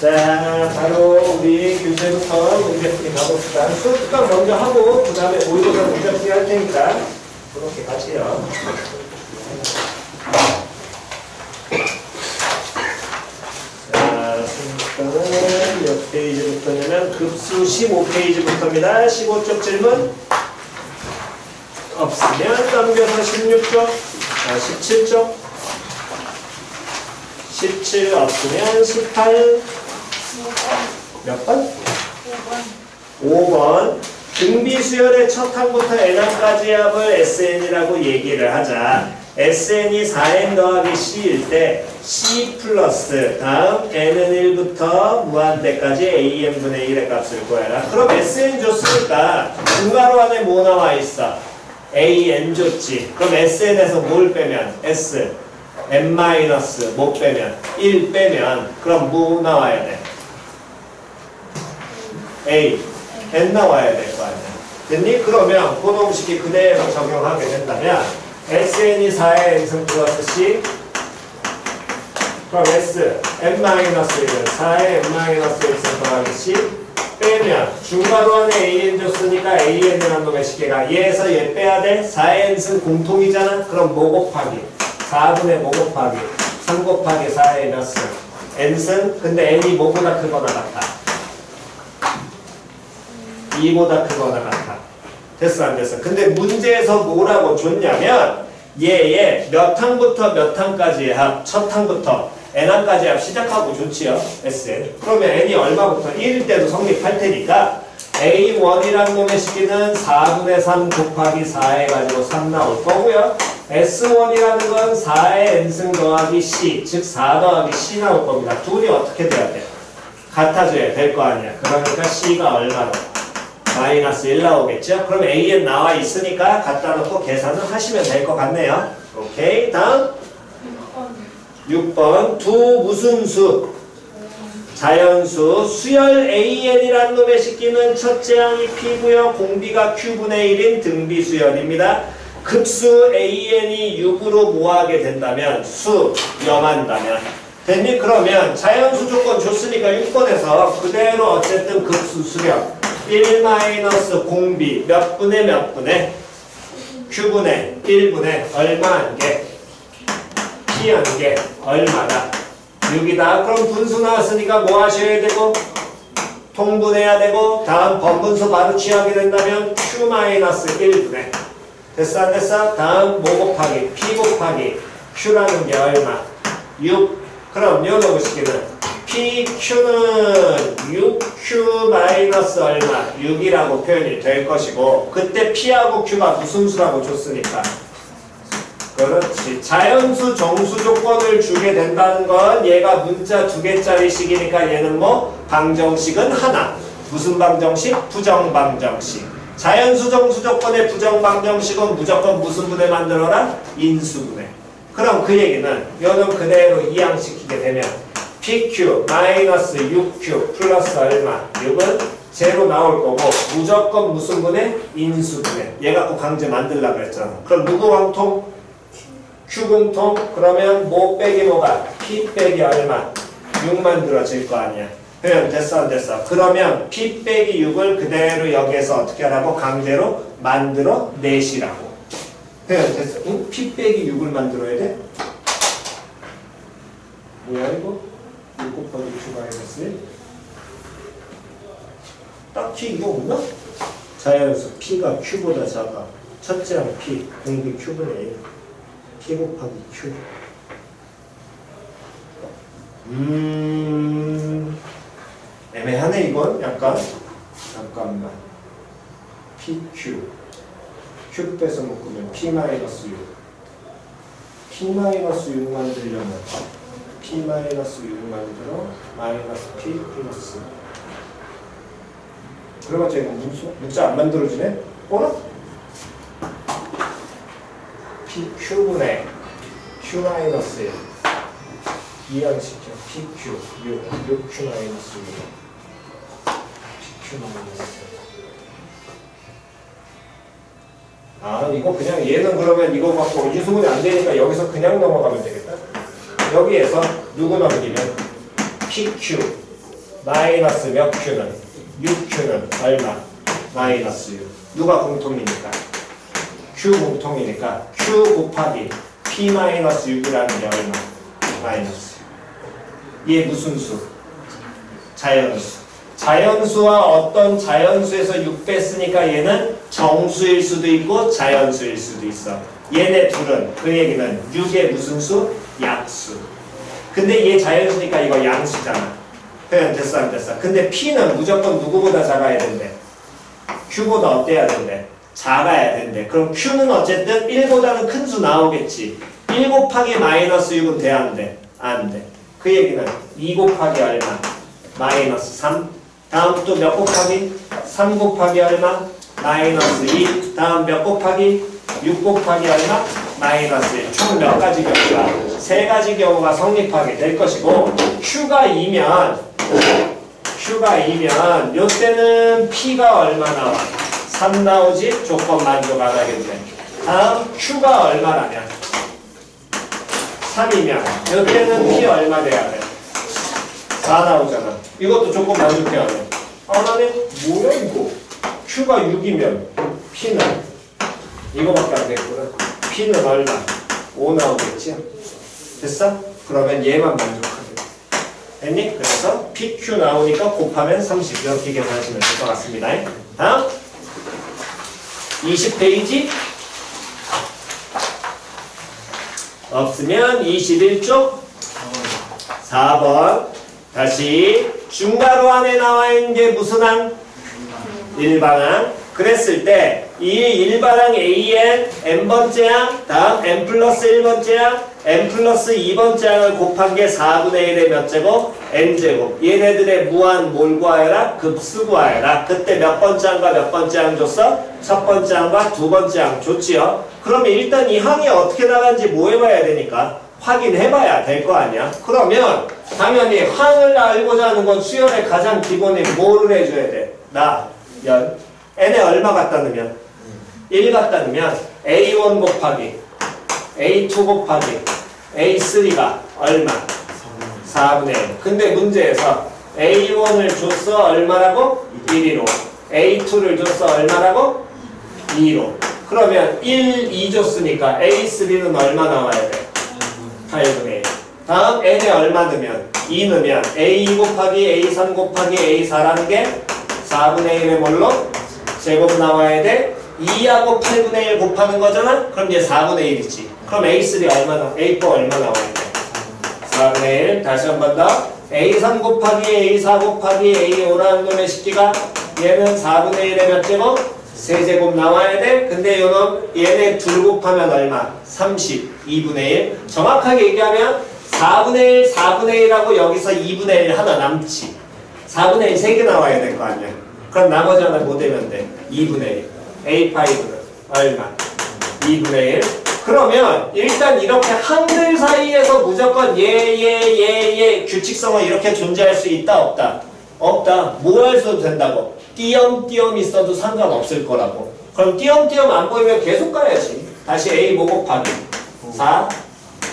자, 바로 우리 교재부터 문제풀이 가봅시다. 수업부터 먼저 하고 그 다음에 모의고사 문제풀이 할 테니까 그렇게 같이요. 자, 수업부터는 몇 페이지부터냐면 급수 15페이지부터입니다. 15쪽 질문 없으면 넘겨서 16쪽, 17쪽 17 없으면 18 몇 번? 5번 등비수열의 첫 항부터 n항까지의 합을 SN이라고 얘기를 하자. SN이 4n 더하기 C일 때 C 플러스 다음 n은 1부터 무한대까지 AN분의 1의 값을 구해라. 그럼 SN 줬으니까 중괄호 안에 뭐 나와 있어? AN 줬지. 그럼 SN에서 뭘 빼면? S n 마이너스 못 빼면 1 빼면 그럼 뭐 나와야 돼? A n 나와야 될 거 아니야. 됐니? 그러면 고동식이 그대로 적용하게 된다면 SN이 4의 n승 플러스 C 그럼 S n 마이너스 1은 4의 n 마이너스 1승 더하기 C 빼면 중괄호 안에 AN 줬으니까 AN이라는 놈의 시계가 얘에서 얘 빼야 돼. 4의 n승 공통이잖아. 그럼 뭐 곱하기 4분의 5 곱하기 3 곱하기 4의 몇 승? n승? 근데 n이 뭐보다 크거나 같아? 2보다 크거나 같아. 됐어 안 됐어? 근데 문제에서 뭐라고 줬냐면 얘의 몇 항부터 몇 항까지의 합, 첫 항부터 n항까지의 합 시작하고 줬지요. SN. 그러면 n이 얼마부터? 1일 때도 성립할 테니까 A1이라는 놈의 식기는 4분의 3 곱하기 4 해가지고 3 나올 거고요. S1이라는 건 4의 n승 더하기 C, 즉 4 더하기 C 나올 겁니다. 둘이 어떻게 돼야 돼? 같아져야 될 거 아니야. 그러니까 C가 얼마로? 마이너스 1 나오겠죠? 그럼 AN 나와 있으니까 갖다 놓고 계산을 하시면 될 것 같네요. 오케이, 다음 6번 두 무슨 수? 자연수 수열 AN이라는 놈의 식기는 첫째 항이 P고요. 공비가 Q분의 1인 등비수열입니다. 급수 AN이 6으로 모하게 된다면 수 염한다면 됐니? 그러면 자연수 조건 줬으니까 6번에서 그대로 어쨌든 급수 수렴 1 마이너스 공비 몇 분의 몇 분의 Q분의 1분의 얼마 한 개 P 한 개 얼마다 6이다. 그럼 분수 나왔으니까 뭐 하셔야 되고 통분해야 되고 다음 번분수 바로 취하게 된다면 Q 마이너스 1분의 됐어 안 됐어? 다음 뭐 곱하기 P 곱하기 Q라는 게 얼마? 6. 그럼 요놈의 식기는 PQ는 6Q 마이너스 얼마? 6이라고 표현이 될 것이고 그때 P하고 Q가 무슨 수라고 줬으니까 그렇지. 자연수 정수 조건을 주게 된다는 건 얘가 문자 2개짜리 식이니까 얘는 뭐? 방정식은 하나. 무슨 방정식? 부정방정식. 자연수 정수 조건의 부정방정식은 무조건 무슨 분해 만들어라? 인수분해. 그럼 그 얘기는 요는 그대로 이항시키게 되면 PQ 마이너스 6Q 플러스 얼마? 6은 제로 나올 거고 무조건 무슨 분해? 인수분해. 얘 갖고 강제 만들려고 했잖아. 그럼 누구 왕통? Q 공통? 그러면 뭐 빼기 뭐가? P 빼기 얼마? 6 만들어질 거 아니야. 표현 됐어 안 됐어? 그러면 P 빼기 6을 그대로 여기에서 어떻게 하라고? 강제로 만들어 내시라고. 표현 됐어? 응? P 빼기 6을 만들어야 돼? 뭐야 이거? 6 곱하기 Q 마이너스 1? 딱히 이거 없나? 자연수 P가 Q보다 작아. 첫째 항 P, 공비 Q분의 1. P 곱하기 Q. 애매하네 이건 약간. 잠깐만. PQ. Q 빼서 묶으면 P 마이너스 6. P 마이너스 6 만들려면 P 마이너스 6 만들어 마이너스 P 플러스. 그래봤자 이거 문자 안 만들어지네? 뭐라? PQ분의 Q 마이너스 1 이항시켜 PQ 6Q 마이너스 6 PQ 마이너스 1 아 이거 그냥 얘는 그러면 이거 갖고 인수분해 안 되니까 여기서 그냥 넘어가면 되겠다. 여기에서 누구 넘기면 PQ 마이너스 몇 Q는? 6Q는 얼마? 마이너스 6. 누가 공통이니까? Q 공통이니까 Q 곱하기 P 마이너스 6이라는 게 얼마? 마이너스 6. 얘 무슨 수? 자연수. 자연수와 어떤 자연수에서 6 뺐으니까 얘는 정수일 수도 있고 자연수일 수도 있어. 얘네 둘은 그 얘기는 6의 무슨 수? 약수. 근데 얘 자연수니까 이거 양수잖아. 그냥 됐어 안 됐어? 근데 P는 무조건 누구보다 작아야 된대. Q보다 어때야 된대? 작아야 된대. 그럼 Q는 어쨌든 1보다는 큰 수 나오겠지. 1 곱하기 마이너스 6은 돼 안 돼? 안 돼. 그 얘기는 2 곱하기 얼마? 마이너스 3. 다음 또 몇 곱하기? 3 곱하기 얼마? 마이너스 2. 다음 몇 곱하기? 6 곱하기 얼마? 마이너스 1. 총 몇 가지 경우가? 3가지 경우가 성립하게 될 것이고 Q가 2면 요때는 P가 얼마 나와? 3 나오지? 조건 만족 안 하겠네. 다음 Q가 얼마라면? 3이면 요때는 P 얼마 돼야 돼? 4 나오잖아. 이것도 조건 만족해야 돼. 나는 뭐야 이거? Q가 6이면 P는 이거밖에 안 됐구나. P는 얼마? 5 나오겠지? 됐어? 그러면 얘만 만족하게 됐니? 그래서 PQ 나오니까 곱하면 30 이렇게 계산하시면 될 것 같습니다. 다음 20페이지 없으면 21쪽 4번 다시 중괄호 안에 나와 있는 게 무슨 항? 일반항. 그랬을 때 이 일반항 AN n번째 항 다음 n 플러스 1번째 항 n 플러스 2번째 항을 곱한 게 4분의 1의 몇 제곱? n제곱. 얘네들의 무한 뭘 구하여라? 급수 구하여라. 그때 몇 번째 항과 몇 번째 항 줬어? 첫 번째 항과 두 번째 항 줬지요. 그러면 일단 이 항이 어떻게 나간지 뭐 해봐야 되니까? 확인해봐야 될 거 아니야. 그러면 당연히 항을 알고자 하는 건 수열의 가장 기본이 뭐를 해줘야 돼? 연. n에 얼마 갖다 넣으면? 1 갖다 넣으면 A1 곱하기 A2 곱하기 A3가 얼마? 4분의 1. 근데 문제에서 A1을 줬어 얼마라고? 1로 A2를 줬어 얼마라고? 2로. 그러면 1, 2 줬으니까 A3는 얼마 나와야 돼? 8분의 1. 다음 n에 얼마 넣으면? 2 넣으면 A2 곱하기 A3 곱하기 A4라는 게 4분의 1의 뭘로? 제곱 나와야 돼? 2하고 8분의 1 곱하는 거잖아? 그럼 이제 4분의 1이지. 그럼 A3 얼마 나와? A4 얼마 나와야 돼? 4분의 1. 다시 한 번 더. A3 곱하기 A4 곱하기 A5라는 놈의 식기가 얘는 4분의 1의 몇 제곱? 세제곱 나와야 돼? 근데 요놈 얘네 둘 곱하면 얼마? 32분의 1. 정확하게 얘기하면 4분의 1, 4분의 1하고 여기서 2분의 1 하나 남지. 4분의 1 3개 나와야 될 거 아니야. 그럼 나머지 하나 뭐 되면 돼? 2분의 1. A5는 얼마? 2분의 1. 그러면 일단 이렇게 항들 사이에서 무조건 얘 규칙성은 이렇게 존재할 수 있다 없다? 없다. 뭐 할 수도 된다고? 띄엄띄엄 있어도 상관없을 거라고. 그럼 띄엄띄엄 안 보이면 계속 가야지. 다시 A 뭐 곱하기 4,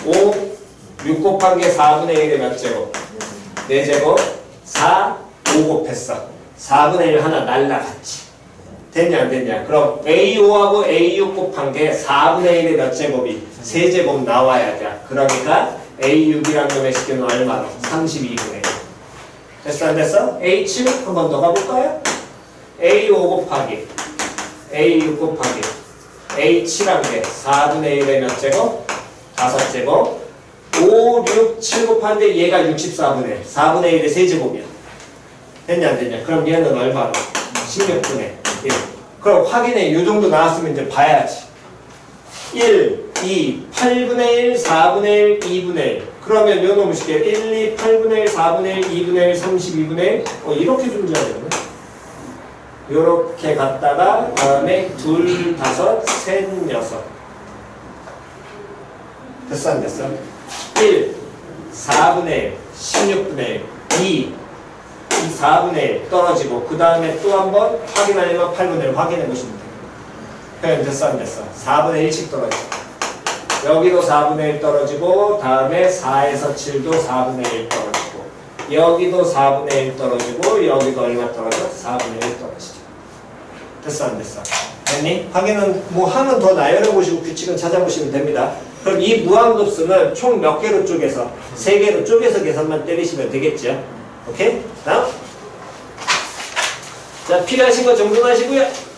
5, 6 곱한 게 4분의 1의 몇 제곱? 4제곱 4, 5 곱했어. 4분의 1 하나 날라갔지. 됐냐 안 됐냐? 그럼 A5하고 A6 곱한 게 4분의 1의 몇 제곱이? 3제곱 나와야 돼. 그러니까 A6이라는 놈의 식기는 얼마로? 32분의 1. 됐어 안 됐어? H 한 번 더 가볼까요? A5 곱하기 A6 곱하기 A7한 게 4분의 1의 몇 제곱? 5제곱 5, 6, 7 곱하는데 얘가 64분의 1 4분의 1의 3제곱이야. 됐냐 안 됐냐? 그럼 얘는 얼마로? 16분의 1. 그럼 확인해. 이 정도 나왔으면 이제 봐야지. 1, 2, 8분의 1, 4분의 1, 2분의 1. 그러면 요 놈을 쉽게 1, 2, 8분의 1, 4분의 1, 2분의 1, 32분의 1. 이렇게 존재하겠네. 요렇게 갔다가 다음에 2, 5, 3, 6. 됐어 안 됐어? 1, 4분의 1, 16분의 1, 2, 4분의 1 떨어지고 그 다음에 또 한 번 확인하려면 8분의 1 확인해 보시면 돼요. 그냥 됐어 안 됐어? 4분의 1씩 떨어지고 여기도 4분의 1 떨어지고 다음에 4에서 7도 4분의 1 떨어지고 여기도 4분의 1 떨어지고 여기도 얼마 떨어져? 4분의 1 떨어지죠. 됐어 안 됐어? 됐니? 확인은 뭐 하면 더 나열해 보시고 규칙은 찾아보시면 됩니다. 그럼 이 무한급수는 총 몇 개로 쪼개서? 3개로 쪼개서 계산만 때리시면 되겠죠. 오케이? 다음. 자, 필요하신 거 정돈하시고요.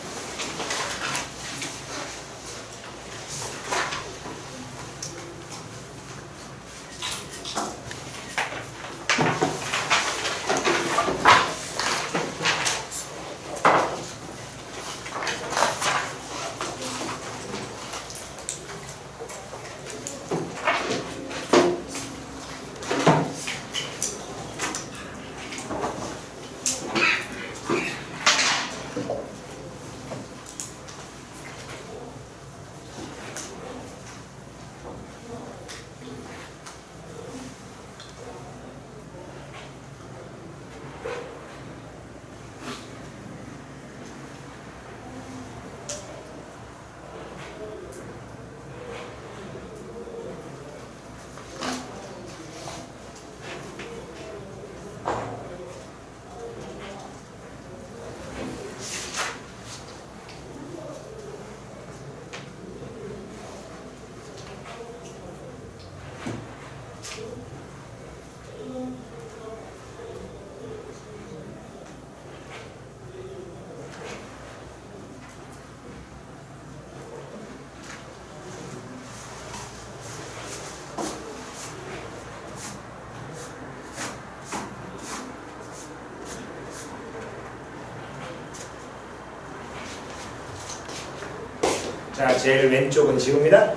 자, 제일 왼쪽은 지웁니다.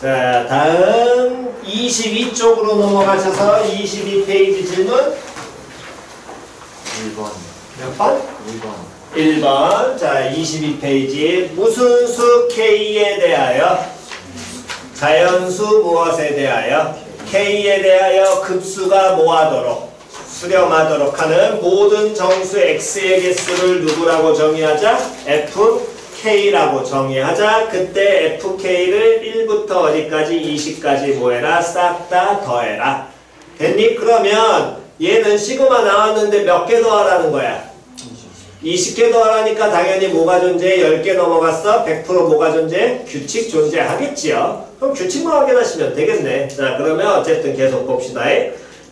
자, 다음 22쪽으로 넘어가셔서 22페이지 질문 1번. 몇 번? 1번. 1번. 자, 22페이지 무슨 수 K에 대하여 자연수 무엇에 대하여 K에 대하여 급수가 뭐하도록 수렴하도록 하는 모든 정수 X의 개수를 누구라고 정의하자? FK라고 정의하자. 그때 FK를 1부터 어디까지? 20까지 뭐해라? 싹 다 더해라. 됐니? 그러면 얘는 시그마 나왔는데 몇 개 더하라는 거야? 20개 더하라니까 당연히 뭐가 존재해? 10개 넘어갔어? 100% 뭐가 존재해? 규칙 존재하겠지요. 그럼 규칙만 확인하시면 되겠네. 자, 그러면 어쨌든 계속 봅시다.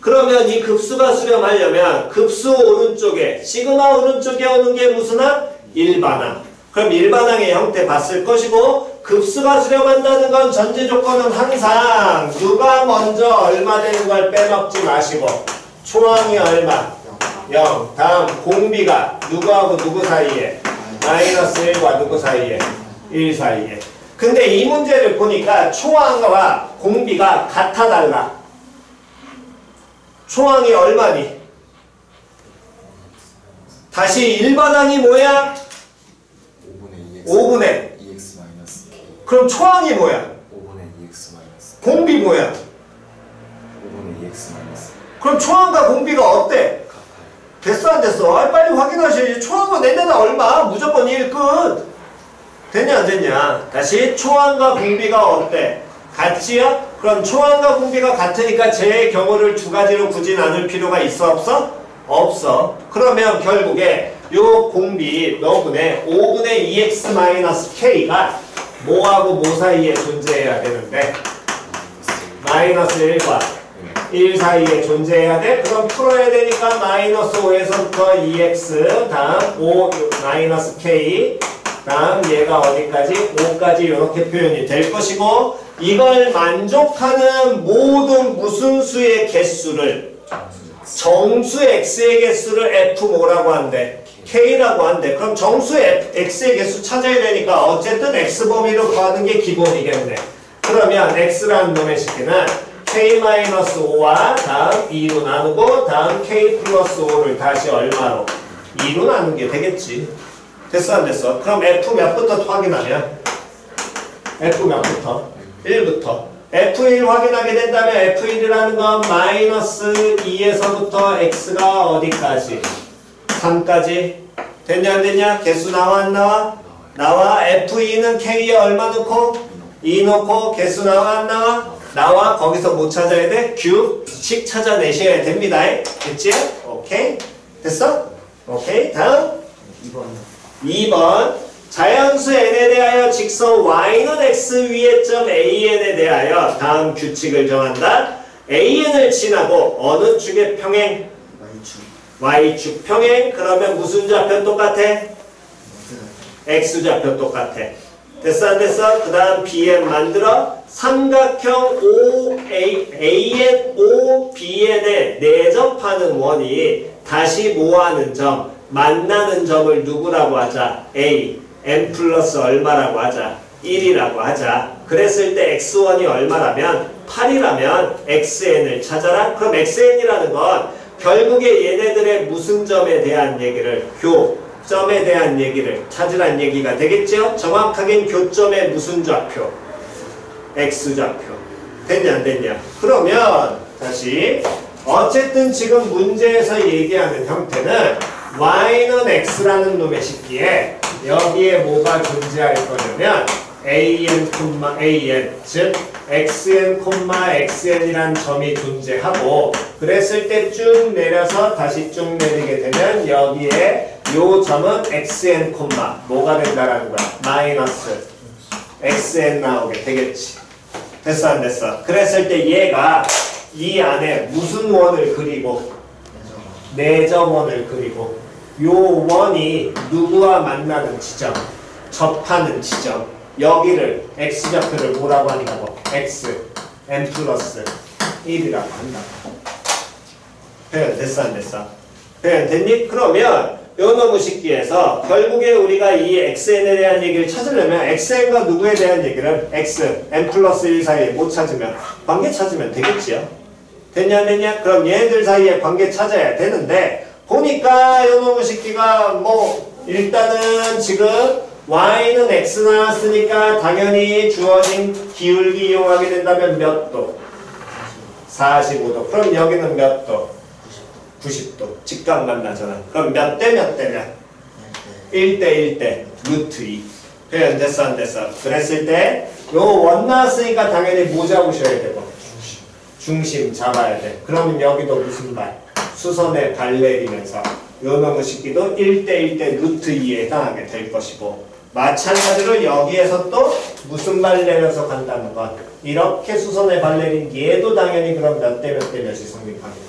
그러면 이 급수가 수렴하려면 급수 오른쪽에 시그마 오른쪽에 오는 게 무슨 항? 일반항. 그럼 일반항의 형태 봤을 것이고 급수가 수렴한다는 건 전제 조건은 항상 누가 먼저 얼마 되는 걸 빼먹지 마시고 초항이 얼마? 0. 다음 공비가 누구하고 누구 사이에? 마이너스 1과 누구 사이에? 1 사이에. 근데 이 문제를 보니까 초항과 공비가 같아 달라. 초항이 얼마니? 다시 일반항이 뭐야? 5분의 2x 마이너스 k. 그럼 초항이 뭐야? 5분의 2x 마이너스. 공비 뭐야? 5분의 2x 마이너스. 그럼 초항과 공비가 어때? 됐어 안 됐어? 빨리 확인하셔야지. 초항과 내내다 얼마? 무조건 1 끝. 됐냐 안 됐냐? 다시 초항과 공비가 어때? 같지요? 그럼 초항과 공비가 같으니까 제 경우를 두 가지로 굳이 나눌 필요가 있어 없어? 없어. 그러면 결국에 요 공비 너분의 5분의 2x-k가 뭐하고 뭐 사이에 존재해야 되는데 마이너스 1과 1 사이에 존재해야 돼? 그럼 풀어야 되니까 마이너스 5에서부터 2x 다음 5 마이너스 k 다음 얘가 어디까지? 5까지 이렇게 표현이 될 것이고 이걸 만족하는 모든 무슨 수의 개수를 정수 x의 개수를 f 뭐라고 한대? k라고 한대. 그럼 정수 x의 개수 찾아야 되니까 어쨌든 x 범위로 구하는 게 기본이겠네. 그러면 x라는 놈의 식기는 k-5와 다음 2로 나누고 다음 k 플러스 5를 다시 얼마로? 2로 나누는 게 되겠지. 됐어 안 됐어? 그럼 f 몇부터 확인하면 f 몇부터? 1부터 F1 확인하게 된다면 F1이라는 건 마이너스 2에서부터 x가 어디까지? 3까지. 됐냐 안 됐냐? 개수 나와 안 나와? 나와. F2는 K에 얼마 넣고? 2 넣고 개수 나와 안 나와? 나와. 거기서 뭐 찾아야 돼? 규칙 찾아내셔야 됩니다. 됐지? 오케이. 됐어? 오케이. 다음 2번 자연수 n에 대하여 직선 y는 x 위의 점 an에 대하여 다음 규칙을 정한다. an을 지나고 어느 축의 평행? y축 평행. 그러면 무슨 좌표 똑같아? x좌표 똑같아. 됐어 안 됐어? 그 다음 bn 만들어 삼각형 AN, OBN에 내접하는 원이 다시 뭐하는 점? 만나는 점을 누구라고 하자? A, n 플러스 얼마라고 하자? 1이라고 하자. 그랬을 때 x1이 얼마라면? 8이라면 xn을 찾아라. 그럼 xn이라는 건 결국에 얘네들의 무슨 점에 대한 얘기를? 교점에 대한 얘기를 찾으란 얘기가 되겠죠? 정확하게는 교점의 무슨 좌표? x좌표. 됐냐 안 됐냐? 그러면 다시 어쨌든 지금 문제에서 얘기하는 형태는 y는 x라는 놈의 식기에 여기에 뭐가 존재할 거냐면 an, an 즉 xn, xn이란 점이 존재하고 그랬을 때 쭉 내려서 다시 쭉 내리게 되면 여기에 요 점은 xn, 뭐가 된다라는 거야? 마이너스 xn 나오게 되겠지. 됐어 안 됐어? 그랬을 때 얘가 이 안에 무슨 원을 그리고 내점원을 그리고 요 원이 누구와 만나는 지점, 접하는 지점 여기를 x좌표를 뭐라고 한다고? x, n 플러스 1이라고 한다. 표현 됐어 안 됐어? 표현 됐니? 그러면 요 놈의 식기에서 결국에 우리가 이 xn에 대한 얘기를 찾으려면 xn과 누구에 대한 얘기를 x, n 플러스 1 사이에 못 찾으면 관계 찾으면 되겠지요? 됐냐 안 됐냐? 그럼 얘네들 사이에 관계 찾아야 되는데 보니까 요 놈의 식기가 뭐 일단은 지금 y는 x 나왔으니까 당연히 주어진 기울기 이용하게 된다면 몇 도? 45도. 그럼 여기는 몇 도? 90도. 직각 만나잖아. 그럼 몇 대 몇 대면? 1대 1대 루트 2. 표현 됐어 안 됐어? 그랬을 때 요 원 나왔으니까 당연히 뭐 잡으셔야 되고? 중심 잡아야 돼. 그러면 여기도 무슨 발? 수선에 발 내리면서 요 놈의 식기도 1대 1대 루트 2에 해당하게 될 것이고 마찬가지로 여기에서 또 무슨 발 내려서 간다는 건 이렇게 수선에 발 내린 얘도 당연히 그럼 몇 대 몇 대 몇이 성립하게 돼?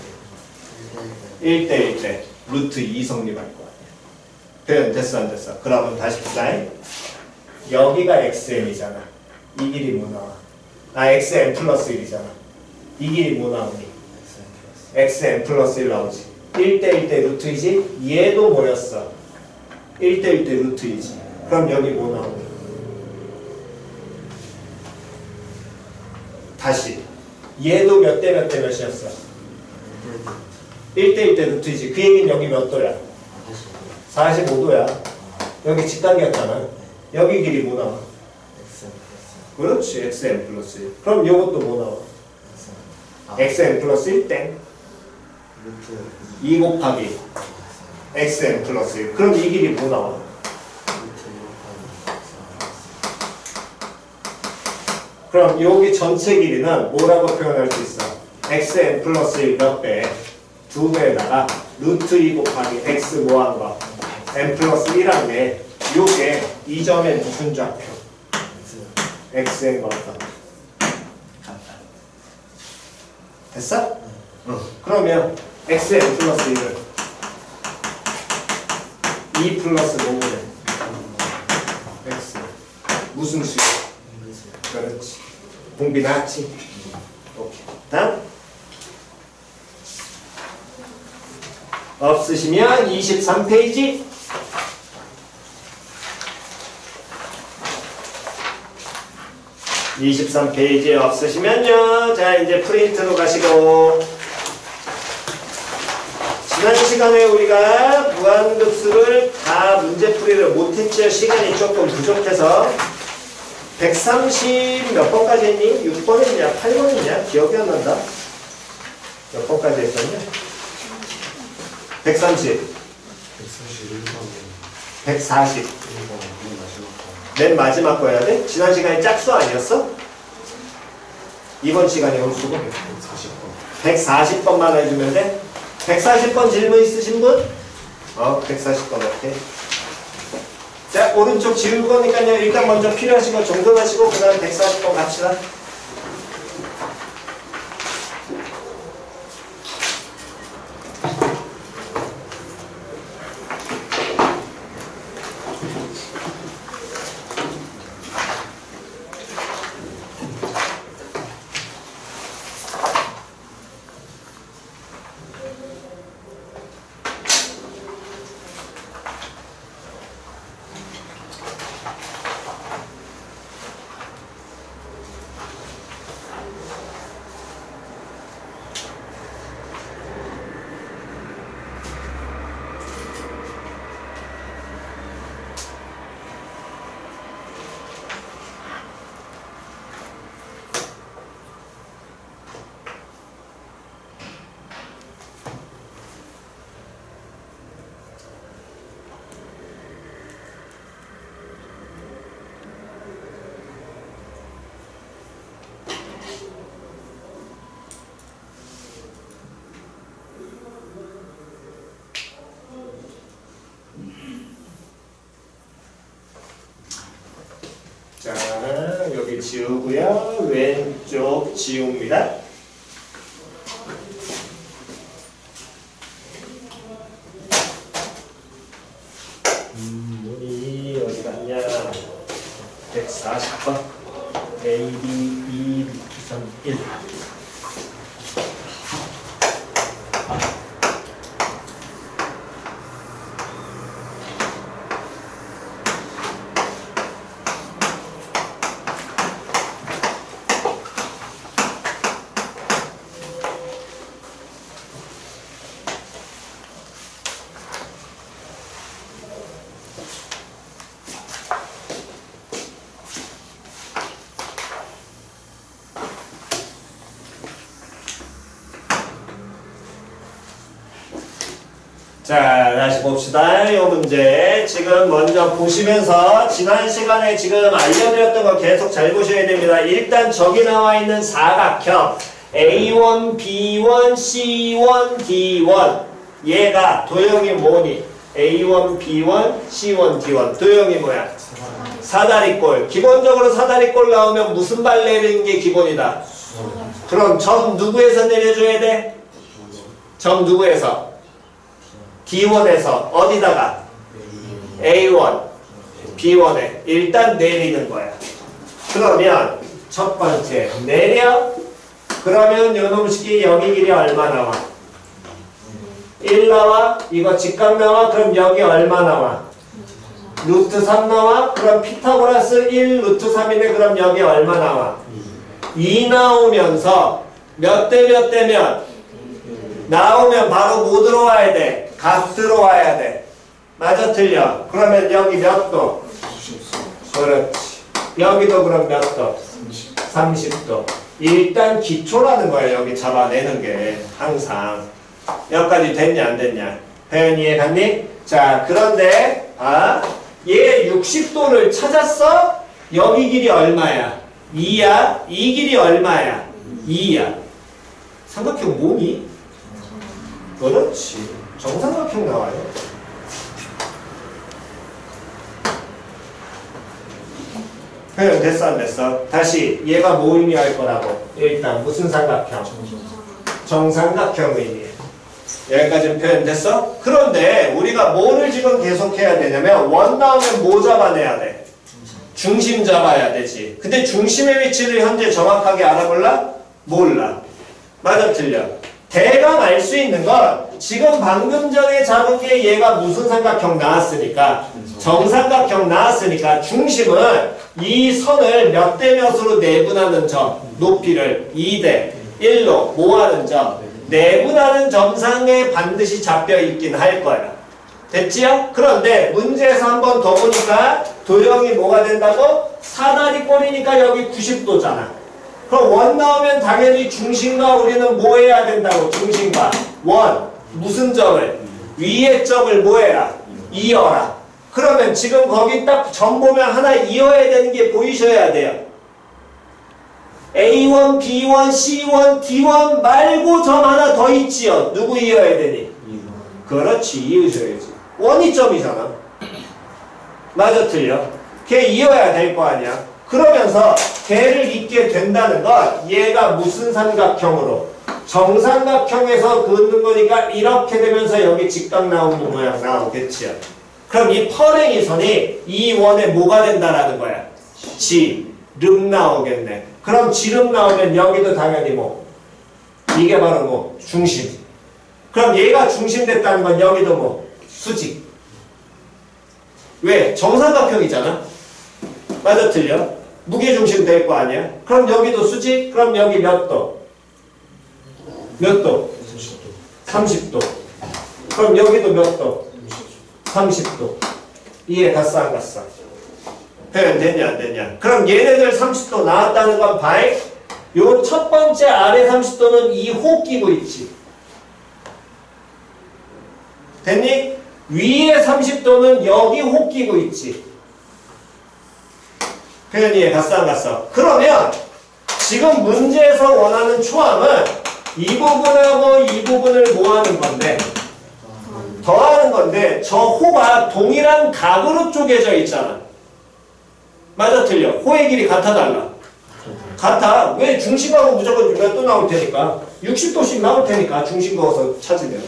1대 1대 루트 2 성립할 거야. 표현 됐어 안 됐어? 그러면 다시 보자. 여기가 xn이잖아. 이 길이 뭐 나와? 아 xn 플러스 1이잖아. 이 길이 뭐 나오니? xn 플러스 1 나오지. 1대 1대 루트 2지? 얘도 뭐였어? 1대 1대 루트 2지. 그럼 여기 뭐 나오니? 다시 얘도 몇 대 몇 대 몇이었어? 1대 1대 루트 2지. 그 얘기는 여기 몇 도야? 45도야. 여기 직각이었잖아. 여기 길이 뭐 나와? 그렇지. xn 플러스 1. 그럼 요것도 뭐 나와? xn 플러스 1 땡. 2 곱하기 xn 플러스 1. 그럼 이 길이 뭐 나와? 그럼 여기 전체 길이는 뭐라고 표현할 수 있어? xn 플러스 1 몇 배? 2배에다가 루트 2 곱하기 x 뭐한 거? n 플러스 1한 게 요게 이 점의 무슨 좌표? xn 같다. 됐어? 그러면 xn 플러스 1을 2 플러스 뭐래? x 무슨 수야? 그렇지. 공비 나왔지? 오케이. 다음 없으시면 23페이지 23페이지에 없으시면요. 자 이제 프린트로 가시고 지난 시간에 우리가 무한급수를 다 문제풀이를 못했죠. 시간이 조금 부족해서 130 몇 번까지 했니? 6번 했냐? 8번 했냐? 기억이 안 난다. 몇 번까지 했었냐? 130, 140. 맨 마지막 거 해야 돼? 지난 시간에 짝수 아니었어? 이번 시간에 홀수고 140번만 해주면 돼? 140번 질문 있으신 분? 140번 오케이. 자, 오른쪽 지울 거니까요. 일단 먼저 필요하신 거 정돈하시고 그 다음에 140번 갑시다. 자, 여기 지우고요. 왼쪽 지웁니다. 문이 어디 갔냐? 140번. A, B, 2, 3, 1. 자, 다시 봅시다. 이 문제 지금 먼저 보시면서 지난 시간에 지금 알려드렸던 거 계속 잘 보셔야 됩니다. 일단 저기 나와 있는 사각형 A1, B1, C1, D1 얘가 도형이 뭐니? A1, B1, C1, D1 도형이 뭐야? 사다리꼴. 기본적으로 사다리꼴 나오면 무슨 발 내리는 게 기본이다? 그럼 점 누구에서 내려줘야 돼? 점 누구에서? D1에서 어디다가? A1, B1에 일단 내리는 거야. 그러면 첫 번째 내려. 그러면 요놈식이 여기 길이 얼마 나와? 1 나와. 이거 직각 나와. 그럼 여기 얼마 나와? 루트 3 나와. 그럼 피타고라스 1 루트 3이네. 그럼 여기 얼마 나와? 2 나오면서 몇 대 몇 대면? 나오면 바로 뭐 들어와야 돼? 각 들어와야 돼. 맞아 틀려? 그러면 여기 몇 도? 그렇지. 여기도 그럼 몇 도? 30도. 일단 기초라는 거야. 여기 잡아내는 게 항상. 여기까지 됐냐 안 됐냐? 배연 이해 갔니? 자, 그런데 얘 60도를 찾았어? 여기 길이 얼마야? 2야? 이 길이 얼마야? 2야. 삼각형 뭐니? 그렇지. 정삼각형 나와요. 표현 됐어 안 됐어? 다시 얘가 뭐 의미할 거라고? 일단 무슨 삼각형? 정삼각형 의미해. 여기까지는 표현 됐어? 그런데 우리가 뭐를 지금 계속해야 되냐면 원 나오면 뭐 잡아내야 돼? 중심 잡아야 되지. 근데 중심의 위치를 현재 정확하게 알아볼라? 몰라. 맞아 틀려? 대강 알 수 있는 건 지금 방금 전에 잡은 게 얘가 무슨 삼각형 나왔으니까 정삼각형 나왔으니까 중심은 이 선을 몇 대 몇으로 내분하는 점 높이를 2대 1로 뭐하는 점 내분하는 점상에 반드시 잡혀 있긴 할 거야. 됐지요? 그런데 문제에서 한 번 더 보니까 도형이 뭐가 된다고? 사다리꼴이니까 여기 90도잖아. 그럼 원 나오면 당연히 중심과 우리는 뭐 해야 된다고? 중심과 원. 무슨 점을? 위의 점을 뭐 해라? 이어라. 그러면 지금 거기 딱 점 보면 하나 이어야 되는 게 보이셔야 돼요. A1, B1, C1, D1 말고 점 하나 더 있지요. 누구 이어야 되니? 그렇지, 이으셔야지. 원이 점이잖아. 맞아, 틀려? 걔 이어야 될 거 아니야. 그러면서 걔를 잇게 된다는 건 얘가 무슨 삼각형으로? 정삼각형에서 긋는 거니까 이렇게 되면서 여기 직각 나오는 모양 나오겠지요. 그럼 이 펄행이 선이 이 원에 뭐가 된다라는 거야? 지름 나오겠네. 그럼 지름 나오면 여기도 당연히 뭐? 이게 바로 뭐? 중심. 그럼 얘가 중심 됐다는 건 여기도 뭐? 수직. 왜? 정삼각형이잖아. 맞아, 틀려? 무게중심 될 거 아니야? 그럼 여기도 수직? 그럼 여기 몇 도? 몇 도? 30도. 그럼 여기도 몇 도? 30도. 이해 갔어, 안 갔어? 표현 됐냐, 안 됐냐? 그럼 얘네들 30도 나왔다는 건 봐이? 요 첫 번째 아래 30도는 이 호 끼고 있지. 됐니? 위에 30도는 여기 호 끼고 있지. 표현 이해 갔어, 안 갔어? 그러면 지금 문제에서 원하는 초항은 이 부분하고 이 부분을 뭐 하는 건데? 더하는 건데 저 호가 동일한 각으로 쪼개져 있잖아. 맞아, 틀려? 호의 길이 같아, 달라? 같아. 왜? 중심하고 무조건 몇 도 나올 테니까 60도씩 나올 테니까 중심 그어서 찾으면.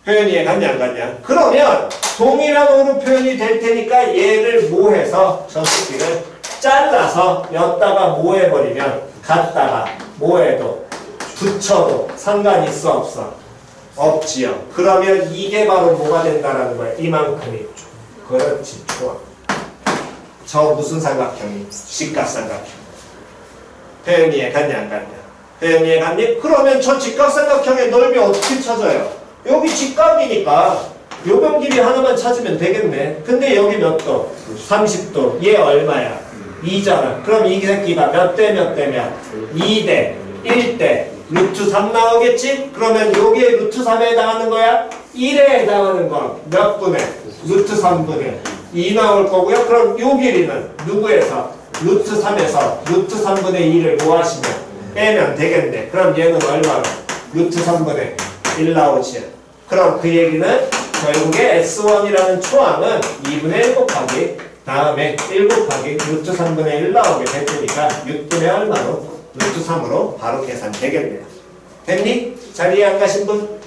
표현 이해 갔냐, 안 갔냐? 그러면 동일한 호로 표현이 될 테니까 얘를 뭐 해서 저 새끼를 잘라서 여기다가 뭐 해버리면 갖다가 뭐 해도 붙여도 상관 있어, 없어? 없지요. 그러면 이게 바로 뭐가 된다라는 거야? 이만큼이. 그렇지, 좋아. 저 무슨 삼각형이? 직각삼각형. 표현 이해 갔냐, 안 갔냐? 표현 이해 갔니? 그러면 저 직각삼각형의 넓이 어떻게 찾아요? 여기 직각이니까 요변 길이 하나만 찾으면 되겠네. 근데 여기 몇 도? 30도. 얘 얼마야? 2잖아. 그럼 이 새끼가 몇 대 몇 대면? 2대, 1대, 루트 3 나오겠지? 그러면 요게 루트 3에 해당하는 거야? 1에 해당하는 건 몇 분의? 루트 3분의 2 나올 거고요. 그럼 요 길이는 누구에서? 루트 3에서 루트 3분의 2를 뭐 하시면? 빼면 되겠네. 그럼 얘는 얼마나? 루트 3분의 1 나오지. 그럼 그 얘기는 결국에 S1이라는 초항은 2분의 1 곱하기 다음에 1 곱하기 루트 3분의 1 나오게 될 테니까 6분의 얼마로? 루트 3으로 바로 계산되겠네요. 됐니? 잘 이해 안 가신 분?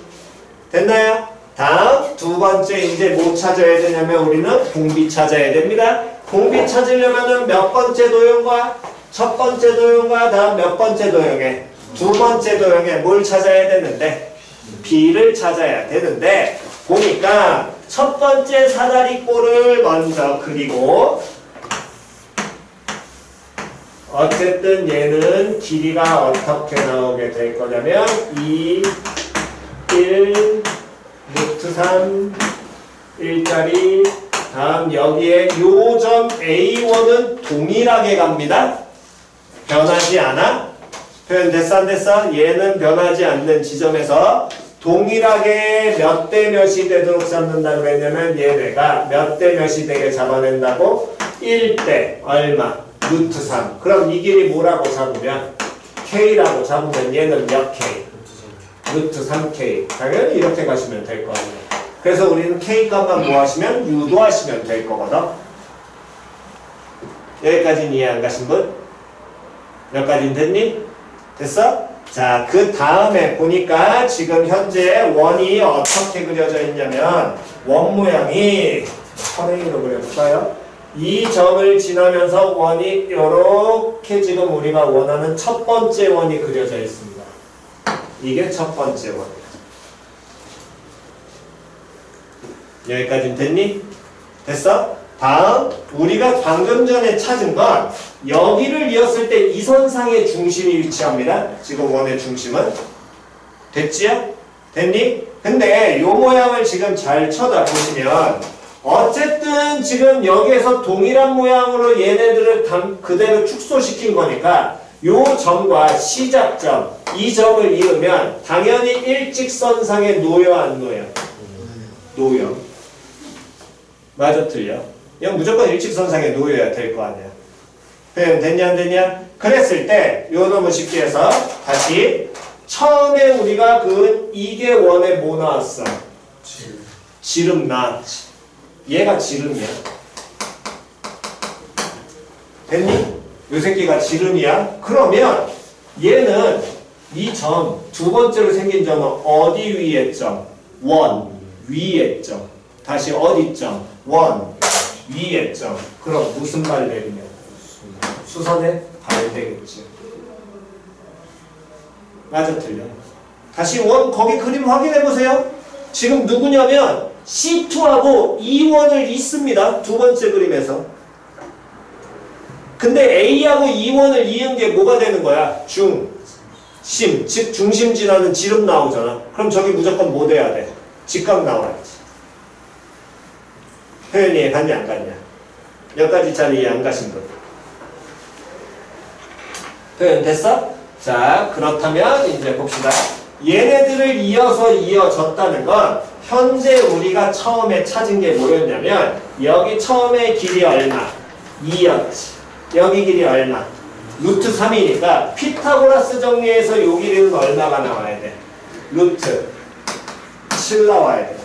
됐나요? 다음 두 번째 이제 뭐 찾아야 되냐면 우리는 공비 찾아야 됩니다. 공비 찾으려면은 몇 번째 도형과 첫 번째 도형과 다음 몇 번째 도형에 두 번째 도형에 뭘 찾아야 되는데 B를 찾아야 되는데 보니까 첫 번째 사다리꼴을 먼저 그리고 어쨌든 얘는 길이가 어떻게 나오게 될 거냐면 2, 1, 루트 3, 1짜리 다음 여기에 요점 A1은 동일하게 갑니다. 변하지 않아? 표현 됐어, 안 됐어? 얘는 변하지 않는 지점에서 동일하게 몇 대 몇이 되도록 잡는다고 했냐면 얘네가 몇 대 몇이 되게 잡아낸다고? 1대 얼마? 루트 3. 그럼 이 길이 뭐라고 잡으면? K라고 잡으면 얘는 몇 K? 루트 3K. 당연히 이렇게 가시면 될 거 아니에요. 그래서 우리는 K 값만 뭐 하시면? 유도하시면 될 거거든. 여기까지는 이해 안 가신 분? 몇 가지는 됐니? 됐어? 자, 그 다음에 보니까 지금 현재 원이 어떻게 그려져 있냐면 원 모양이 선행으로 그려볼까요? 이 점을 지나면서 원이 이렇게 지금 우리가 원하는 첫 번째 원이 그려져 있습니다. 이게 첫 번째 원이야. 여기까지는 됐니? 됐어? 다음 우리가 방금 전에 찾은 건 여기를 이었을 때 이 선상의 중심이 위치합니다. 지금 원의 중심은 됐지요? 됐니? 근데 요 모양을 지금 잘 쳐다보시면 어쨌든 지금 여기에서 동일한 모양으로 얘네들을 그대로 축소시킨 거니까 요 점과 시작점, 이 점을 이으면 당연히 일직선상에 놓여 안 놓여? 놓여. 맞아 틀려? 이건 무조건 일직선상에 놓여야 될 거 아니야. 표현 됐냐 안 됐냐? 그랬을 때 요 놈을 쉽게 해서 다시 처음에 우리가 그은 이게 원에 뭐 나왔어? 지름 나왔지. 얘가 지름이야. 됐니? 요 새끼가 지름이야. 그러면 얘는 이 점, 두 번째로 생긴 점은 어디 위에 점? 원 위에 점. 다시 어디 점? 원 위에 점. 그럼 무슨 발 내리냐? 수선에 발 되겠지. 맞아 틀려? 다시 원 거기 그림 확인해 보세요. 지금 누구냐면 C2하고 E1을 있습니다. 두 번째 그림에서. 근데 A하고 E1을 이은 게 뭐가 되는 거야? 중심, 즉 중심 지나는 지름 나오잖아. 그럼 저기 무조건 뭐 돼야 돼? 직각 나와야지. 표현이 이해 갔냐 안 갔냐? 몇 가지짜리 이해 안 가신 분? 표현 됐어? 자, 그렇다면 이제 봅시다. 얘네들을 이어서 이어졌다는 건 현재 우리가 처음에 찾은 게 뭐였냐면 여기 처음에 길이 얼마? 2였지. 여기 길이 얼마? 루트 3이니까 피타고라스 정리해서 요 길이는 얼마가 나와야 돼? 루트 7 나와야 돼.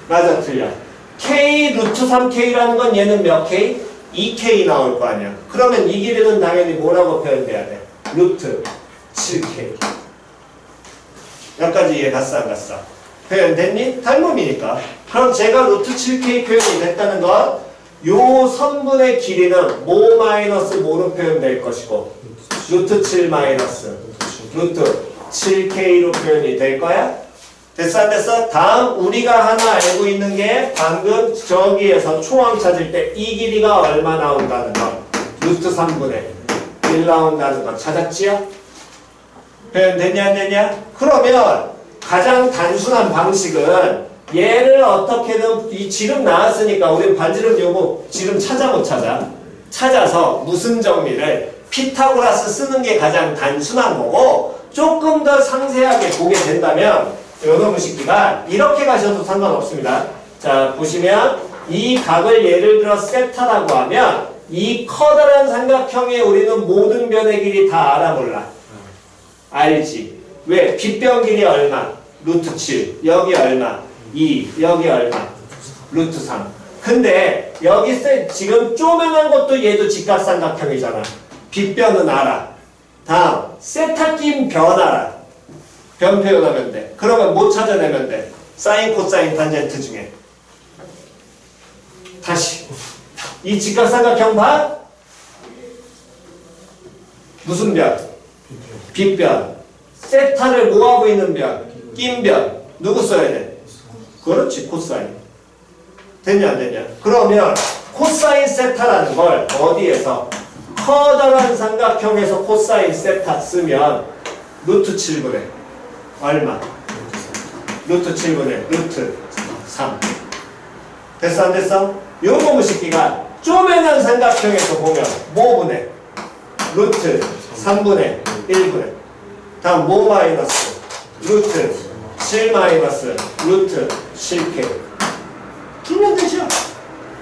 맞아 틀려? K 루트 3K라는 건 얘는 몇 K? 2K 나올 거 아니야. 그러면 이 길이는 당연히 뭐라고 표현돼야 돼? 루트 7K. 여기까지 이해 갔어 안 갔어? 표현됐니? 닮음이니까. 그럼 제가 루트 7K 표현이 됐다는 건 요 선분의 길이는 뭐 마이너스 뭐로 표현될 것이고 루트 7 마이너스 루트 7K로 표현이 될 거야? 됐어 안 됐어? 다음 우리가 하나 알고 있는 게 방금 저기에서 초항 찾을 때 이 길이가 얼마 나온다는 거 루트 3분의 1 나온다는 거 찾았지요? 표현 됐냐 안 됐냐? 그러면 가장 단순한 방식은 얘를 어떻게든 이 지름 나왔으니까 우린 반지름 요거 지름 찾아 못 찾아? 찾아서 무슨 정리를 피타고라스 쓰는 게 가장 단순한 거고 조금 더 상세하게 보게 된다면 요놈의 식기가 이렇게 가셔도 상관없습니다. 자 보시면 이 각을 예를 들어 세타라고 하면 이 커다란 삼각형에 우리는 모든 변의 길이 다 알아 몰라? 알지. 왜? 빗변 길이 얼마? 루트 7. 여기 얼마? 2. 여기 얼마? 루트 3. 근데 여기 지금 쪼매난 것도 얘도 직각삼각형이잖아. 빗변은 알아. 다음 세타 낀 변 알아. 변 표현하면 돼. 그러면 뭐 찾아내면 돼? 사인, 코사인, 탄젠트 중에. 다시. 이 직각삼각형 봐? 무슨 변? 빗변. 세타를 뭐하고 있는 변? 낀 변. 누구 써야 돼? 그렇지, 코사인. 됐냐 안 됐냐? 그러면 코사인 세타라는 걸 어디에서? 커다란 삼각형에서 코사인 세타 쓰면 루트 7분의 얼마? 루트 7분의 루트 3. 됐어 안 됐어? 요 놈의 식기가 쪼매난 삼각형에서 보면 뭐분의? 루트 3분의 1분의 다음 뭐 마이너스? 루트 7 마이너스 루트 7K 주면 되죠?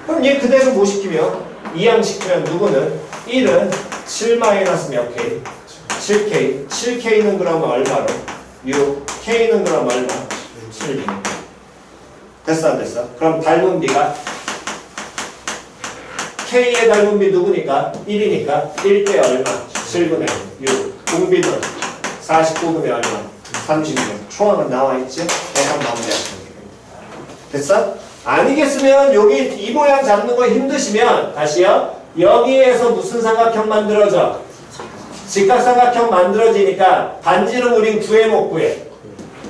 그럼 얘 그대로 뭐 시키면? 이항시키면 누구는? 1은 7 마이너스 몇 K? 7K 7K는 그러면 얼마로? 6 K는 그럼 얼마? 7 됐어 안 됐어? 그럼 닮은 비가 K의 닮은 비 누구니까? 1이니까 1대 얼마? 7분의 6 공비는 49분의 얼마? 36. 초항은 나와있지? 대강 마무리하시면 됩니다. 됐어? 아니겠으면 여기 이 모양 잡는 거 힘드시면 다시요. 여기에서 무슨 삼각형 만들어져? 직각삼각형 만들어지니까 반지름 우린 구해 못 구해?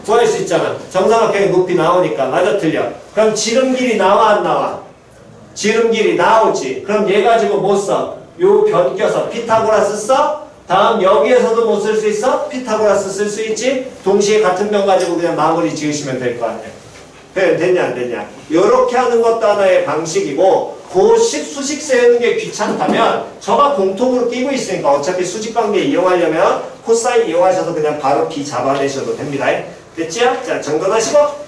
구할 수 있잖아. 정삼각형의 높이 나오니까. 맞아 틀려? 그럼 지름 길이 나와 안 나와? 지름 길이 나오지. 그럼 얘 가지고 뭐 써? 요 변 껴서 피타고라스 써? 다음 여기에서도 뭐 쓸 수 있어? 피타고라스 쓸 수 있지? 동시에 같은 변 가지고 그냥 마무리 지으시면 될 거 아니에요. 표현 됐냐 안 됐냐. 요렇게 하는 것도 하나의 방식이고 수식 세우는 게 귀찮다면 저가 공통으로 끼고 있으니까 어차피 수직관계 이용하려면 코사인 이용하셔서 그냥 바로 B 잡아내셔도 됩니다. 됐죠? 자, 정돈하시고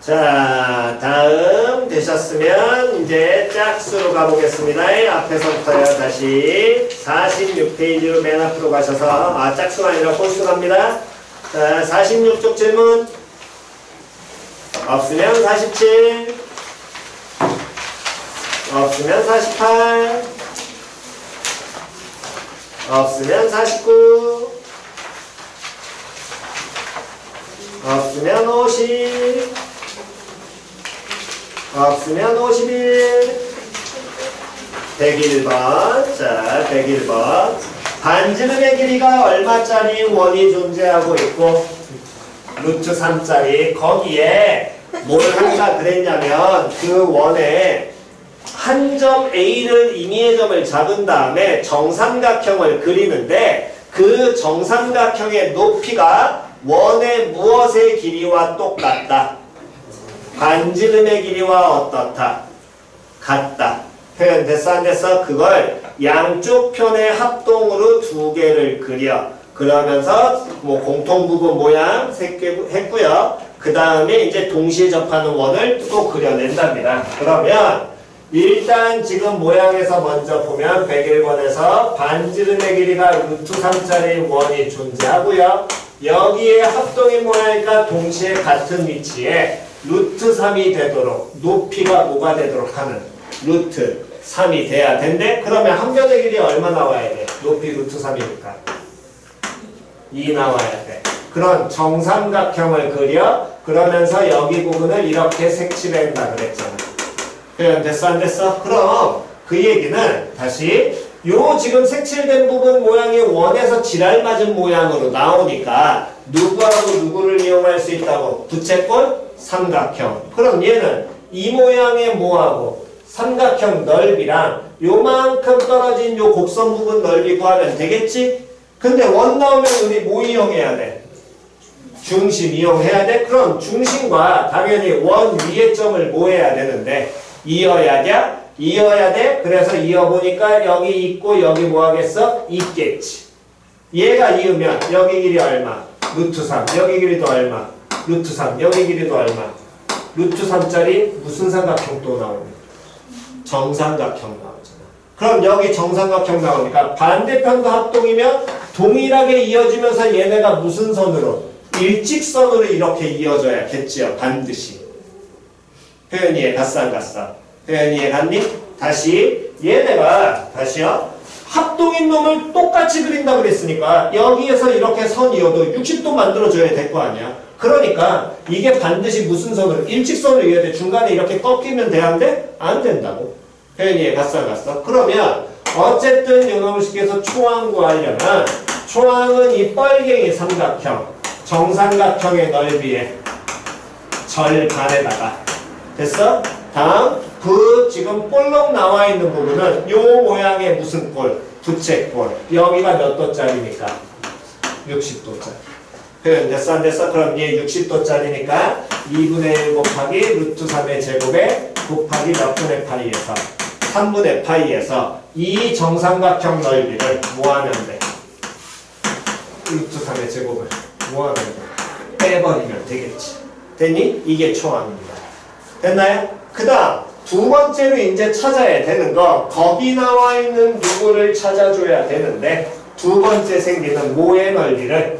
자, 다음 되셨으면 이제 짝수로 가보겠습니다. 앞에서부터요. 다시 46페이지로 맨 앞으로 가셔서 짝수가 아니라 홀수 갑니다. 자, 46쪽 질문 없으면 47 없으면 48 없으면 49 없으면 50 없으면 51 101번 자 101번 반지름의 길이가 얼마짜리 원이 존재하고 있고 루트 3짜리 거기에 뭘 한다 그랬냐면 그 원에 한 점 A를 임의의 점을 잡은 다음에 정삼각형을 그리는데 그 정삼각형의 높이가 원의 무엇의 길이와 똑같다. 반지름의 길이와 어떻다? 같다. 표현 됐어 안 됐어? 그걸 양쪽 편의 합동으로 두 개를 그려. 그러면서 뭐 공통부분 모양 했고요. 그 다음에 이제 동시에 접하는 원을 또 그려낸답니다. 그러면 일단 지금 모양에서 먼저 보면 101번에서 반지름의 길이가 루트 3짜리 원이 존재하고요. 여기에 합동이 모양이니까 동시에 같은 위치에 루트 3이 되도록 높이가 뭐가 되도록 하는 루트 3이 돼야 된대. 그러면 한 변의 길이 얼마 나와야 돼? 높이 루트 3이니까 2 나와야 돼. 그런 정삼각형을 그려. 그러면서 여기 부분을 이렇게 색칠한다 그랬잖아. 표현 됐어 안 됐어? 그럼 그 얘기는 다시 요 지금 색칠된 부분 모양이 원에서 지랄 맞은 모양으로 나오니까 누구하고 누구를 이용할 수 있다고? 부채꼴 삼각형. 그럼 얘는 이 모양의 뭐하고? 삼각형 넓이랑 요만큼 떨어진 요 곡선 부분 넓이 구하면 되겠지? 근데 원 나오면 우리 뭐 이용해야 돼? 중심 이용해야 돼? 그럼 중심과 당연히 원 위의 점을 뭐 해야 되는데? 이어야 돼? 이어야 돼? 그래서 이어보니까 여기 있고 여기 뭐 하겠어? 있겠지. 얘가 이으면 여기 길이 얼마? 루트 3. 여기 길이도 얼마? 루트 3. 여기 길이도 얼마? 루트 3짜리 무슨 삼각형 또 나오냐? 정삼각형 나오잖아. 그럼 여기 정삼각형 나오니까 반대편도 합동이면 동일하게 이어지면서 얘네가 무슨 선으로? 일직선으로 이렇게 이어져야겠지요. 반드시. 표현이 이해 갔어 안 갔어? 표현이 이해 갔니? 다시 얘네가 다시요. 합동인 놈을 똑같이 그린다 그랬으니까 여기에서 이렇게 선 이어도 60도 만들어줘야 될 거 아니야. 그러니까 이게 반드시 무슨 선으로? 일직선으로 이어야 돼. 중간에 이렇게 꺾이면 돼? 안 돼? 안 된다고. 표현이 이해 갔어 안 갔어? 그러면 어쨌든 요놈을 시켜서 초항 구하려면 초항은 이 뻘갱이 삼각형 정삼각형의 넓이에 절반에다가 됐어? 다음 그 지금 볼록 나와 있는 부분은 요 모양의 무슨 꼴? 부채꼴. 여기가 몇 도짜리니까? 60도짜리. 표현 됐어 안 됐어? 그럼 얘 60도짜리니까 2분의 1 곱하기 루트 3의 제곱에 곱하기 몇 분의 파이에서 3분의 파이에서 이 정삼각형 넓이를 뭐 하면 돼? 루트 3의 제곱을 뭐 하면 돼? 빼버리면 되겠지. 됐니? 이게 초항입니다. 됐나요? 그 다음 두 번째로 이제 찾아야 되는 거 거기 나와 있는 누구를 찾아줘야 되는데 두 번째 생기는 모의 넓이를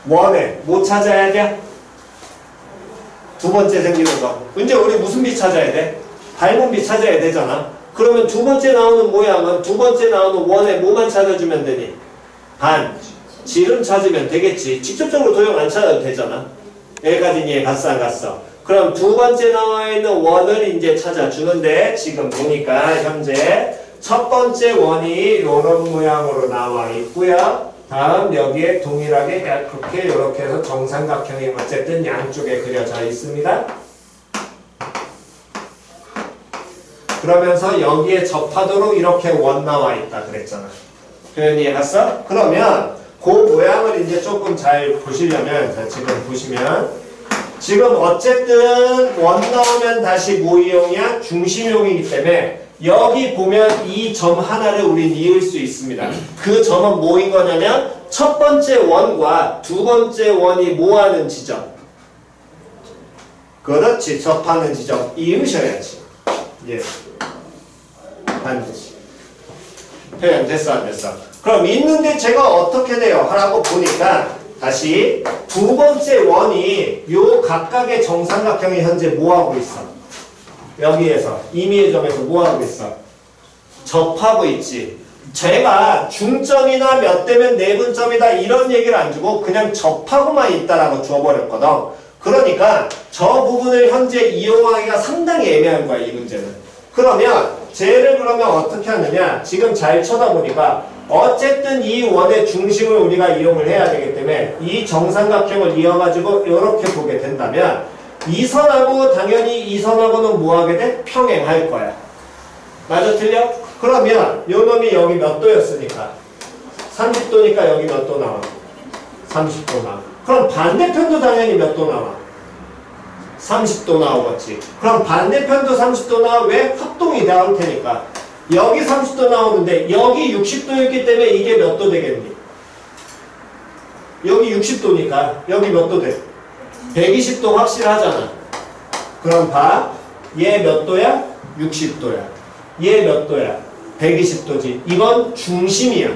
원에 뭐 찾아야 돼? 두 번째 생기는 거 이제 우리 무슨 비 찾아야 돼? 닮은 비 찾아야 되잖아. 그러면 두 번째 나오는 모양은 두 번째 나오는 원에 뭐만 찾아주면 되니? 반, 지름 찾으면 되겠지. 직접적으로 도형 안 찾아도 되잖아. 여기까지 이해 갔어 안 갔어? 그럼 두 번째 나와 있는 원을 이제 찾아주는데 지금 보니까 현재 첫 번째 원이 이런 모양으로 나와 있고요. 다음 여기에 동일하게 이렇게 해서 정삼각형이 어쨌든 양쪽에 그려져 있습니다. 그러면서 여기에 접하도록 이렇게 원 나와 있다 그랬잖아. 표현이 해갔어? 그러면 그 모양을 이제 조금 잘 보시려면 자, 지금 보시면 지금 어쨌든 원 나오면 다시 뭐 이용이야? 중심이용이기 때문에 여기 보면 이 점 하나를 우린 이을 수 있습니다. 그 점은 뭐인 거냐면 첫 번째 원과 두 번째 원이 뭐하는 지점? 그렇지. 접하는 지점 이으셔야지. 예. 반드시. 표현 됐어 안 됐어? 그럼 있는데 제가 어떻게 돼요? 하라고 보니까 다시 두 번째 원이 요 각각의 정삼각형이 현재 뭐하고 있어? 여기에서 임의의 점에서 뭐하고 있어? 접하고 있지. 제가 중점이나 몇 대면 내분점이다 이런 얘기를 안 주고 그냥 접하고만 있다라고 줘버렸거든. 그러니까 저 부분을 현재 이용하기가 상당히 애매한 거야 이 문제는. 그러면 쟤를 그러면 어떻게 하느냐? 지금 잘 쳐다보니까 어쨌든 이 원의 중심을 우리가 이용을 해야 되기 때문에 이 정삼각형을 이어가지고 이렇게 보게 된다면 이 선하고 당연히 이 선하고는 뭐 하게 돼? 평행할 거야. 맞아 틀려? 그러면 요 놈이 여기 몇 도였으니까 30도니까 여기 몇 도 나와? 30도 나와. 그럼 반대편도 당연히 몇 도 나와? 30도 나오겠지. 그럼 반대편도 30도 나와. 왜? 합동이 나올 테니까. 여기 30도 나오는데 여기 60도였기 때문에 이게 몇 도 되겠니? 여기 60도니까 여기 몇 도 돼? 120도 확실하잖아. 그럼 봐. 얘 몇 도야? 60도야. 얘 몇 도야? 120도지. 이건 중심이야.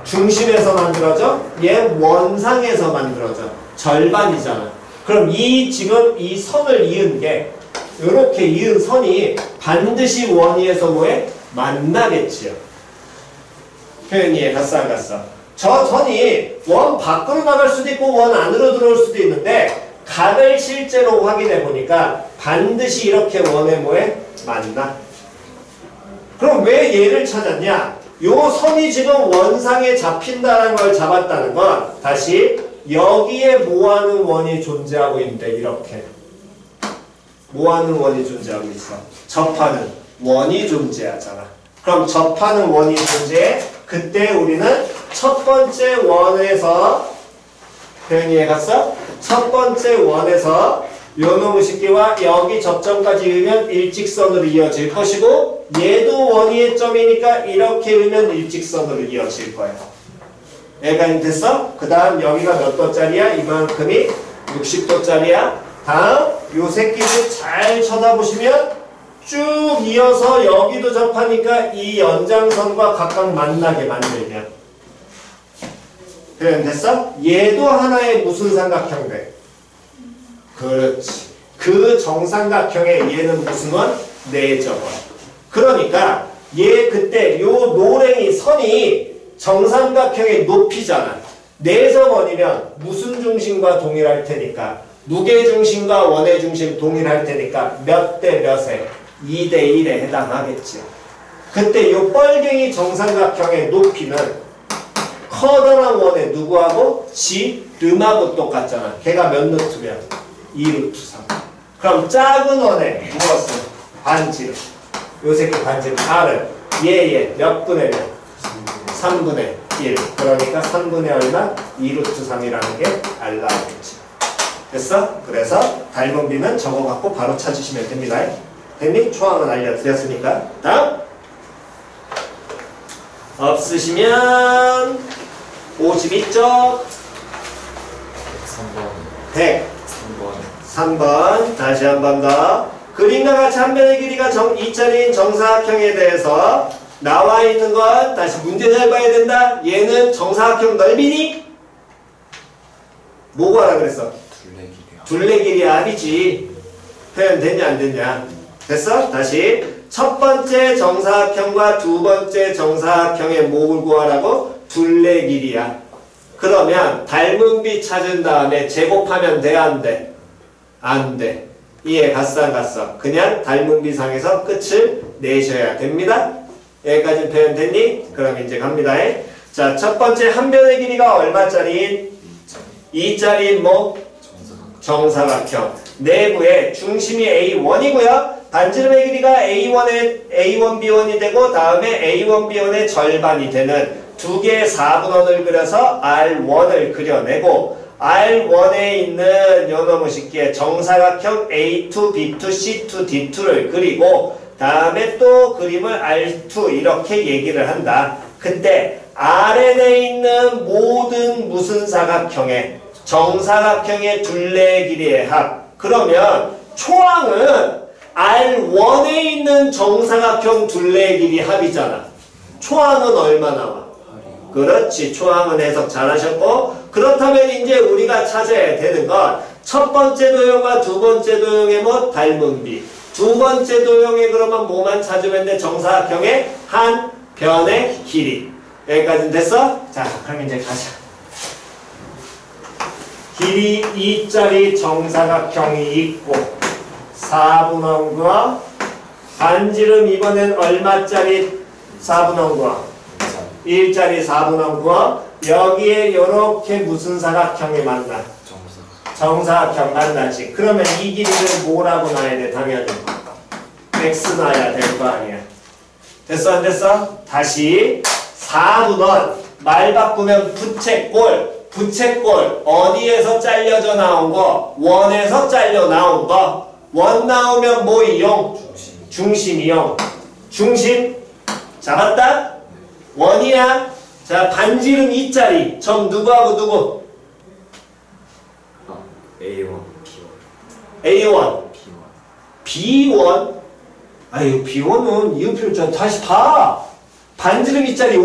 중심에서 만들어져? 얘 원상에서 만들어져. 절반이잖아. 그럼 지금 이 선을 이은 게 이렇게 이은 선이 반드시 원위에서 뭐에? 만나겠지요. 표현 이해 갔어 안 갔어? 저 선이 원 밖으로 나갈 수도 있고 원 안으로 들어올 수도 있는데 각을 실제로 확인해 보니까 반드시 이렇게 원에 뭐에? 만나. 그럼 왜 얘를 찾았냐? 요 선이 지금 원상에 잡힌다는 걸 잡았다는 건 다시 여기에 뭐하는 원이 존재하고 있는데 이렇게 뭐하는 원이 존재하고 있어? 접하는 원이 존재하잖아. 그럼 접하는 원이 존재해? 그때 우리는 첫 번째 원에서 표현 이해 갔어? 첫 번째 원에서 요 놈의 식기와 여기 접점까지 이으면 일직선으로 이어질 것이고 얘도 원위의 점이니까 이렇게 이으면 일직선으로 이어질 거예요. 여기까지 됐어? 그 다음 여기가 몇 도짜리야? 이만큼이 60도짜리야. 다음 요 새끼를 잘 쳐다보시면 쭉 이어서 여기도 접하니까 이 연장선과 각각 만나게 만들면 표현 됐어? 얘도 하나의 무슨 삼각형 돼? 그렇지. 그 정삼각형에 얘는 무슨 원? 내접원. 그러니까 얘 그때 요 노랭이 선이 정삼각형의 높이잖아. 내접원이면 무슨 중심과 동일할 테니까 무게 중심과 원의 중심 동일할 테니까 몇 대 몇에 2대 1에 해당하겠죠. 그때 요 뻘갱이 정삼각형의 높이는 커다란 원의 누구하고? 지름하고 똑같잖아. 걔가 몇 루트면? 2루트 3. 그럼 작은 원의 무엇은? 반지름. 요 새끼 반지름 4를 얘 몇 분의 몇? 3분의 1. 그러니까 3분의 얼마? 2루트 3이라는 게 알라오겠지. 됐어? 그래서 닮은 비는 저거 갖고 바로 찾으시면 됩니다. 됐니? 초항은 알려드렸으니까. 다음! 없으시면 52쪽 3번 100 3번 3번 다시 한 번 더. 그림과 같이 한 변의 길이가 2짜리인 정사각형에 대해서 나와 있는 건 다시 문제 잘 봐야 된다. 얘는 정사각형 넓이니? 뭐 구하라 그랬어? 둘레 길이요. 둘레 길이 아니지. 표현 됐냐 안 됐냐? 됐어? 다시 첫 번째 정사각형과 두 번째 정사각형의 뭐를 구하라고? 둘레 길이야. 그러면 닮은 비 찾은 다음에 제곱하면 돼 안 돼? 안 돼. 이해 갔어 안 갔어? 그냥 닮은 비상에서 끝을 내셔야 됩니다. 여기까지 표현 됐니? 그럼 이제 갑니다. 자, 첫 번째 한 변의 길이가 얼마짜리? 2짜리 뭐? 정사각형. 내부에 중심이 A1이고요. 반지름의 길이가 A1, B1이 되고 다음에 A1, B1의 절반이 되는 두 개의 4분원을 그려서 R1을 그려내고 R1에 있는 요놈의 식기에 정사각형 A2, B2, C2, D2를 그리고 다음에 또 그림을 R2 이렇게 얘기를 한다. 그때 Rn에 있는 모든 무슨 사각형의 정사각형의 둘레 길이의 합. 그러면 초항은 R1에 있는 정사각형 둘레 길이 합이잖아. 초항은 얼마 나와? 그렇지. 초항은 해석 잘하셨고 그렇다면 이제 우리가 찾아야 되는 건 첫 번째 도형과 두 번째 도형의 뭐? 닮은 비. 두 번째 도형에 그러면 뭐만 찾으면 돼? 정사각형의 한 변의 길이. 여기까지는 됐어? 자, 그럼 이제 가자. 길이 2짜리 정사각형이 있고 4분원과 반지름 이번엔 얼마짜리 4분원과 1짜리 4분원과 여기에 이렇게 무슨 사각형이 만나? 정사각형 만나지. 그러면 이 길이를 뭐라고 놔야 돼? 당연히 X 놔야 될 거 아니야. 됐어 안 됐어? 다시 4분원 말 바꾸면 부채꼴. 부채꼴 어디에서 잘려져 나온 거? 원에서 잘려 나온 거. 원 나오면 뭐 이용? 중심 이용. 중심 잡았다? 원이야. 자, 반지름 2짜리 점 누구하고 누구? A1, B1 A1 B1 B1 아유 B1은 이음표를 좀 다시 봐. 반지름 2짜리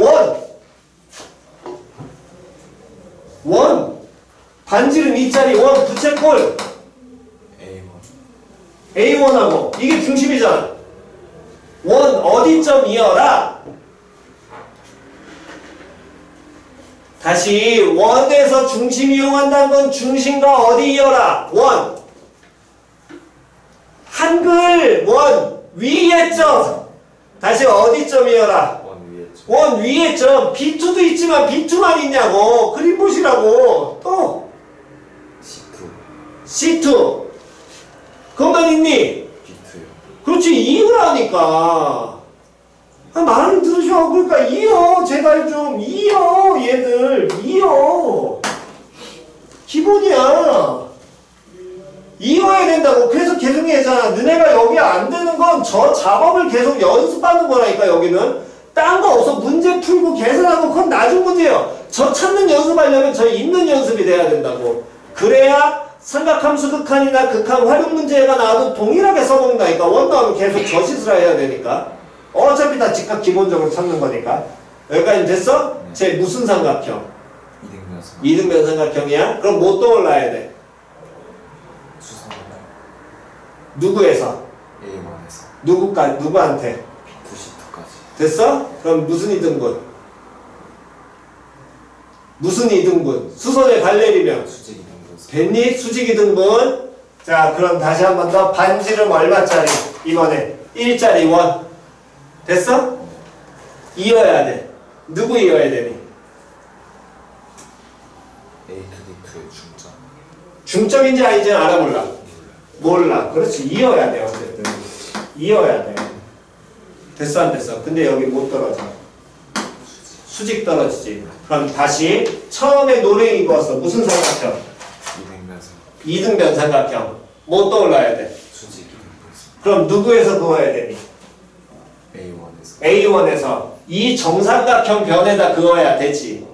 원 반지름 2짜리 원 부채꼴 A1하고 이게 중심이잖아. 원 어디점 이어라? 다시 원에서 중심 이용한다는 건 중심과 어디 이어라? 원. 한글 원 위에 점. 다시 어디점 이어라? 원 위에 점. 원 위에 점. B2도 있지만 B2만 있냐고. 그림 보시라고. 또 C2. C2. 그것만 있니? B2요. 그렇지. 이으라니까. 말을 들으셔. 그러니까 이어. 제발 좀 이어. 얘들 이어. 기본이야. 이어야 된다고. 그래서 계속 얘기하잖아. 너네가 여기 안 되는 건 저 작업을 계속 연습하는 거라니까. 여기는 딴 거 없어. 문제 풀고 계산하고 그건 나중 문제예요. 저 찾는 연습하려면 저 있는 연습이 돼야 된다고. 그래야 삼각함수 극한이나 극한 활용 문제가 나와도 동일하게 써먹는다니까. 원 나오면 계속 저짓을 해야 되니까. 어차피 다 직각 기본적으로 찾는 거니까. 여기까지 됐어? 제 무슨 삼각형? 이등변 삼각형. 이등변 삼각형이야? 그럼 뭐 떠올라야 돼? 수선이요. 누구에서? A1에서. 누구한테? B2C2까지. 됐어? 그럼 무슨 이등분? 무슨 이등분? 수선의 갈래리면 수직 이등분. 됐니? 수직 이등분. 자, 그럼 다시 한 번 더. 반지름 얼마짜리? 이번에 1짜리 원. 됐어? 이어야 돼. 누구 이어야 되니? A2D2의 중점. 중점인지 아닌지 알아볼라. 몰라. 그렇지. 이어야 돼. 어쨌든 이어야 돼. 됐어 안 됐어? 근데 여기 못 떨어져. 수직 떨어지지. 그럼 다시 처음에 노랭이 그었어. 무슨 삼각형? 이등변 삼각형. 이등변 삼각형. 뭐 떠올라야 돼? 수직 이등분. 그럼 누구에서 그어야 되니? A1에서. A1에서 이 정삼각형 변에다 그어야 되지.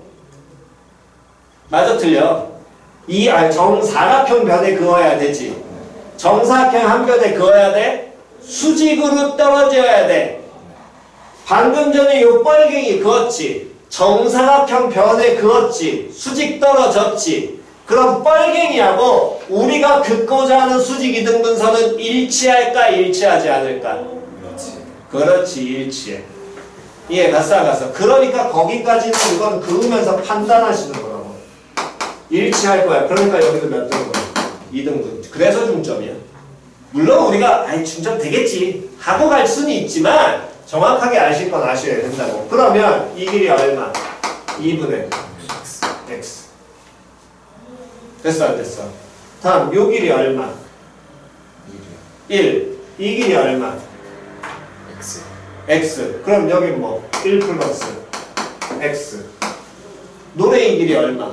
맞아 틀려? 이 정사각형 변에 그어야 되지. 정사각형 한 변에 그어야 돼. 수직으로 떨어져야 돼. 방금 전에 요 뻘갱이 그었지. 정사각형 변에 그었지. 수직 떨어졌지. 그럼 뻘갱이하고 우리가 긋고자 하는 수직 이등분선은 일치할까 일치하지 않을까? 일치. 그렇지. 일치해. 이해 갔어 안 갔어? 그러니까 거기까지는 이건 그으면서 판단하시는 거라고. 일치할 거야. 그러니까 여기도 몇 등분? 2등분. 그래서 중점이야. 물론 우리가 아이 중점 되겠지 하고 갈 수는 있지만 정확하게 아실 건 아셔야 된다고. 그러면 이 길이 얼마? 2분의 x. 됐어 안 됐어? 다음 요 길이 얼마? 1. 이 길이 얼마? X. x. 그럼 여기 뭐? 1 플러스 x. 노래의 길이 얼마?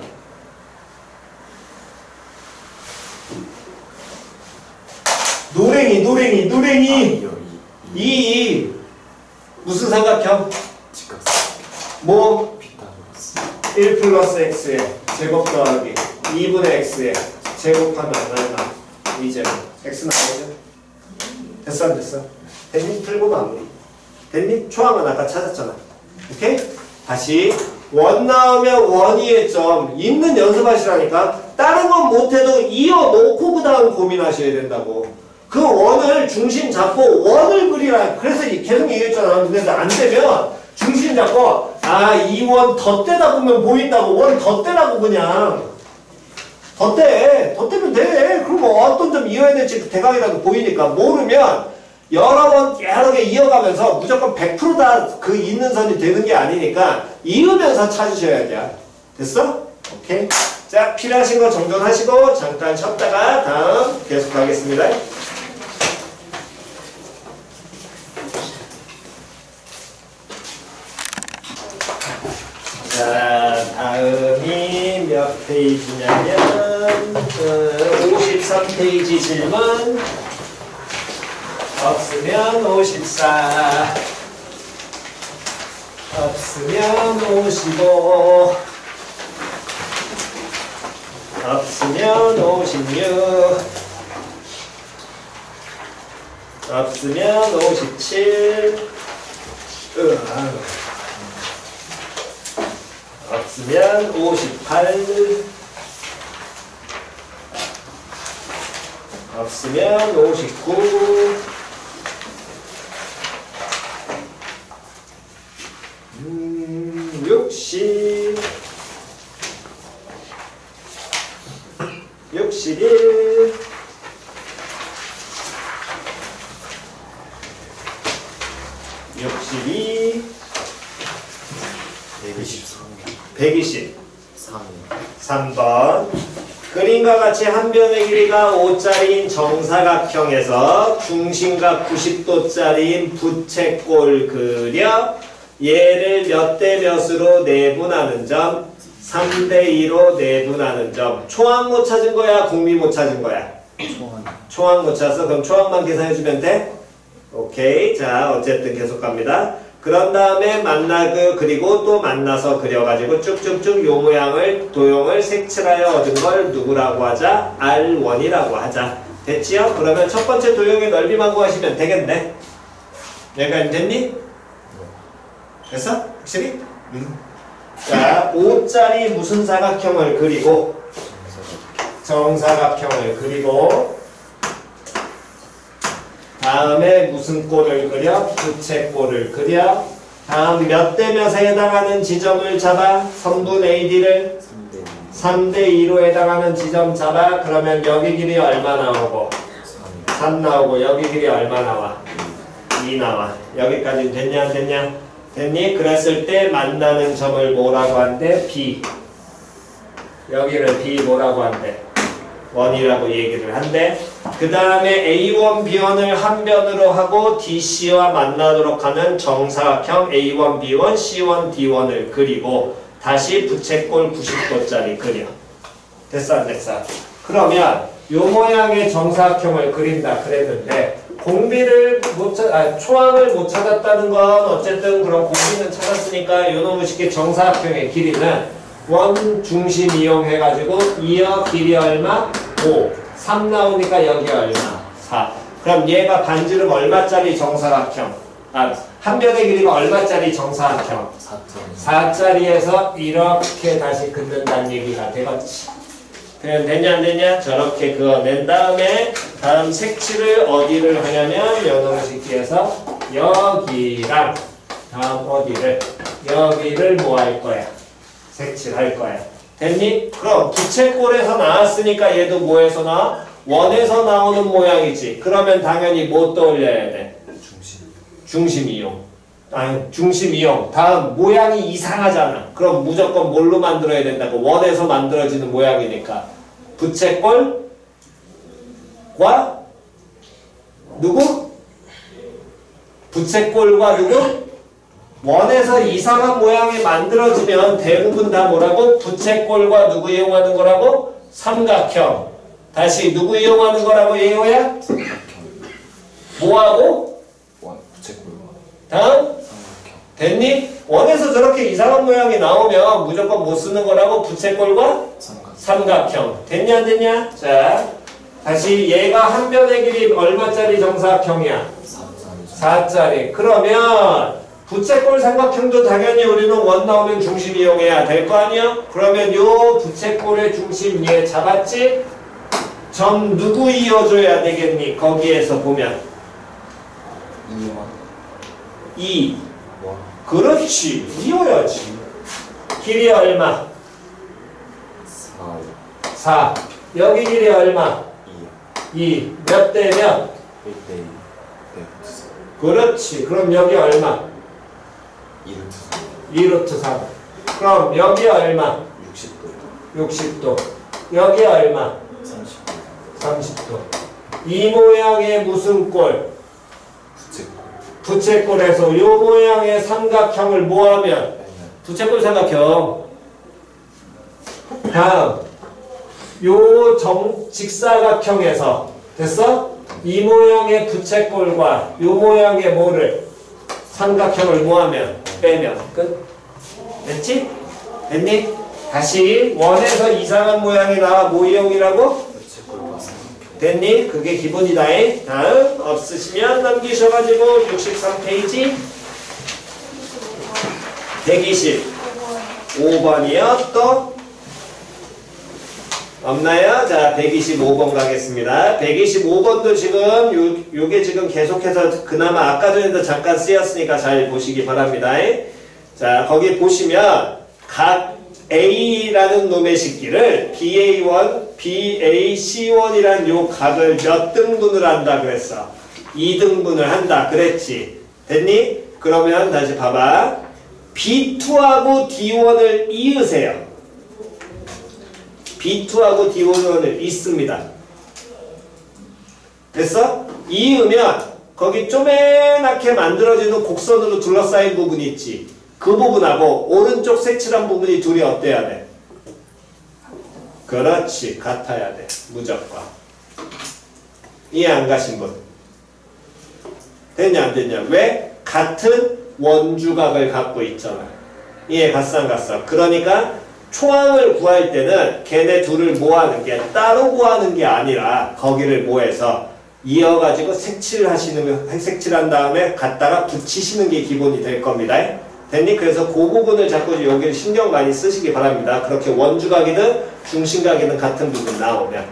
노랭이. 아, 2. 무슨 삼각형? 직각삼각형. 뭐? 피타고라스. 1 플러스 x에 제곱 더하기 2분의 x에 제곱하면 얼마? 2제곱. x 나오죠? 됐어 안 됐어? 됐니? 풀고 마무리. 됐니? 초항은 아까 찾았잖아. 오케이? 다시 원 나오면 원위의 점 있는 연습하시라니까. 다른 건 못해도 이어놓고 그 다음 고민하셔야 된다고. 그 원을 중심 잡고 원을 그리라. 그래서 계속 얘기했잖아. 근데 안 되면 중심 잡고 이 원 덧대다 보면 보인다고. 원 덧대라고 그냥. 덧대면 돼. 그럼 뭐 어떤 점 이어야 될지 대각이라도 보이니까. 모르면 여러 개 이어가면서 무조건 100% 다 그 있는 선이 되는 게 아니니까 이으면서 찾으셔야 돼. 됐어? 오케이. 자, 필요하신 거 정돈하시고 잠깐 쉬었다가 다음 계속 하겠습니다. 자, 다음이 몇 페이지냐면 53페이지 질문. 없으면 54. 없으면 55. 없으면 56. 없으면 57. 없으면 58. 없으면 59. 60. 61. 62. 120. 3번. 그림과 같이 한 변의 길이가 5짜리인 정사각형에서 중심과 90도짜리인 부채꼴 그려 얘를 몇 대 몇으로 내분하는 점 3대 2로 내분하는 점. 초항 못 찾은 거야? 공비 못 찾은 거야? 초항 못 찾았어? 그럼 초항만 계산해주면 돼? 오케이. 자, 어쨌든 계속 갑니다. 그런 다음에 그리고 또 만나서 그려가지고 쭉쭉쭉 요 모양을 도형을 색칠하여 얻은 걸 누구라고 하자? R1이라고 하자. 됐지요? 그러면 첫 번째 도형의 넓이만 구하시면 되겠네. 여기까지 됐니? 됐어? 확실히? 자, 5짜리 무슨 사각형을 그리고 정사각형을 그리고 다음에 무슨 꼴을 그려? 부채꼴을 그려. 다음 몇 대 몇에 해당하는 지점을 잡아? 선분 AD를 3대 2로 해당하는 지점 잡아. 그러면 여기 길이 얼마 나오고? 3 나오고 여기 길이 얼마 나와? 2 나와. 여기까지는 됐냐 안 됐냐? 됐니? 그랬을 때 만나는 점을 뭐라고 한대? B. 여기를 B 뭐라고 한대? 1이라고 얘기를 한대. 그 다음에 A1, B1을 한 변으로 하고 DC와 만나도록 하는 정사각형 A1, B1, C1, D1을 그리고 다시 부채꼴 90도짜리 그려. 됐어 안 됐어? 그러면 요 모양의 정사각형을 그린다 그랬는데 공비를 초항을 못 찾았다는 건 어쨌든 그런 공비는 찾았으니까 요놈의 쉽게 정사각형의 길이는 원 중심 이용해가지고 2여 길이 얼마? 5. 3 나오니까 여기 얼마? 4. 그럼 얘가 반지름 얼마짜리 정사각형? 한 변의 길이가 얼마짜리 정사각형? 4짜리에서 이렇게 다시 긋는다는 얘기가 되겠지. 그럼 됐냐 안 됐냐? 저렇게 그어낸 다음에 다음 색칠을 어디를 하냐면 요놈의 쉽게해서 여기랑 다음 어디를? 여기를 뭐 할 거야? 색칠할 거야. 됐니? 그럼 부채꼴에서 나왔으니까 얘도 뭐에서 나와? 원에서 나오는 모양이지. 그러면 당연히 뭐 떠올려야 돼? 중심 이용. 중심 이용. 다음 모양이 이상하잖아. 그럼 무조건 뭘로 만들어야 된다고? 원에서 만들어지는 모양이니까. 부채꼴과 누구? 부채꼴과 누구? 원에서 이상한 모양이 만들어지면 대부분 다 뭐라고? 부채꼴과 누구 이용하는 거라고? 삼각형. 다시 누구 이용하는 거라고 예호야? 뭐하고? 다음? 됐니? 원에서 저렇게 이상한 모양이 나오면 무조건 못 쓰는 거라고? 부채꼴과 삼각형. 됐냐 안 됐냐? 자, 다시 얘가 한 변의 길이 얼마짜리 정사각형이야? 4짜리. 그러면 부채꼴 삼각형도 당연히 우리는 원 나오면 중심 이용해야 될 거 아니야? 그러면 요 부채꼴의 중심 얘 잡았지? 점 누구 이어줘야 되겠니? 거기에서 보면 2. 그렇지. 이어야지. 길이 얼마? 4. 여기 길이 얼마? 2. 몇 대 몇? 그렇지. 그럼 여기 얼마? 2루트 3. 그럼 여기 얼마? 60도. 여기 얼마? 30도. 이 모양의 무슨 꼴? 부채꼴에서 이 모양의 삼각형을 뭐하면? 부채꼴 삼각형. 다음 요 직사각형에서 됐어? 이 모양의 부채꼴과 요 모양의 뭐를? 삼각형을 뭐하면? 빼면 끝. 됐지? 됐니? 다시 원에서 이상한 모양이 나와 뭐 이용이라고? 됐니? 그게 기본이다. 다음 없으시면 넘기셔가지고 63페이지 125번이요. 또 없나요? 자, 125번 가겠습니다. 125번도 지금 요게 지금 계속해서 그나마 아까 전에도 잠깐 쓰였으니까 잘 보시기 바랍니다. 자, 거기 보시면 각 A라는 놈의 식기를 BA1, BAC1이란 요 각을 몇 등분을 한다 그랬어? 2등분을 한다 그랬지. 됐니? 그러면 다시 봐봐. B2하고 D1을 이으세요. B2하고 D1을 잇습니다. 됐어? 이으면 거기 쪼매맣게 만들어지는 곡선으로 둘러싸인 부분이 있지. 그 부분하고 오른쪽 색칠한 부분이 둘이 어때야 돼? 그렇지. 같아야 돼. 무조건. 이해 안 가신 분? 됐냐 안 됐냐? 왜? 같은 원주각을 갖고 있잖아. 이해 갔어 안 갔어? 그러니까 초항을 구할 때는 걔네 둘을 모아는 게 따로 구하는 게 아니라 거기를 모해서 이어가지고 색칠한 다음에 갖다가 붙이시는 게 기본이 될 겁니다. 됐니? 그래서 그 부분을 자꾸 여기 신경 많이 쓰시기 바랍니다. 그렇게 원주각이든 중심각이든 같은 부분 나오면.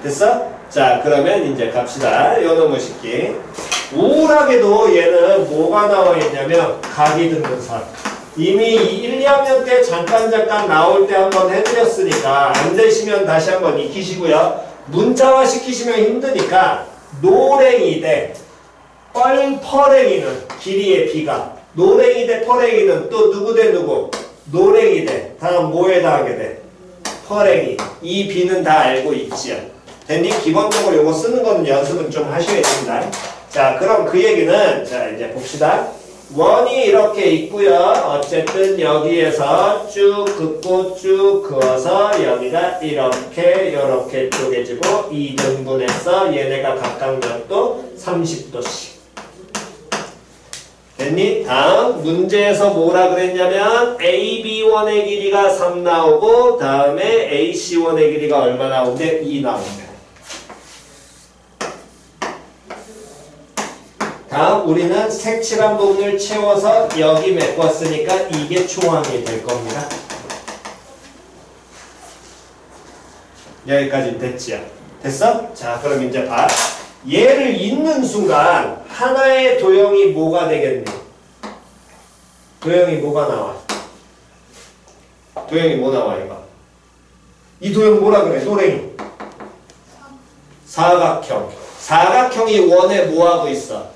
됐어? 자, 그러면 이제 갑시다. 요놈의 식기. 우울하게도 얘는 뭐가 나와 있냐면 각이 드는 선. 이미 1, 2학년 때 잠깐 나올 때 한번 해드렸으니까 안 되시면 다시 한번 익히시고요. 문자화 시키시면 힘드니까 노랭이 대 펄랭이는 길이의 비가 노랭이 대 펄랭이는 또 누구 대 누구? 노랭이 대 다음 뭐에 해당하게 돼? 펄랭이. 이 비는 다 알고 있지요. 됐니? 기본적으로 요거 쓰는 거는 연습은 좀 하셔야 됩니다. 자, 그럼 그 얘기는 자 이제 봅시다. 원이 이렇게 있고요. 어쨌든 여기에서 쭉 긋고 쭉 그어서 여기가 이렇게 쪼개지고 2등분해서 얘네가 각각 몇 도? 30도씩. 됐니? 다음 문제에서 뭐라 그랬냐면 AB1의 길이가 3 나오고 다음에 AC1의 길이가 얼마 나오는데 2 나옵니다. 다음 우리는 색칠한 부분을 채워서 여기 메꿨으니까 이게 초항이 될 겁니다. 여기까지 됐지요? 됐어? 자, 그럼 이제 봐. 얘를 잇는 순간 하나의 도형이 뭐가 되겠니? 도형이 뭐가 나와? 도형이 뭐 나와 이거? 이 도형 뭐라 그래? 노랭이. 사각형. 사각형이 원에 뭐하고 있어?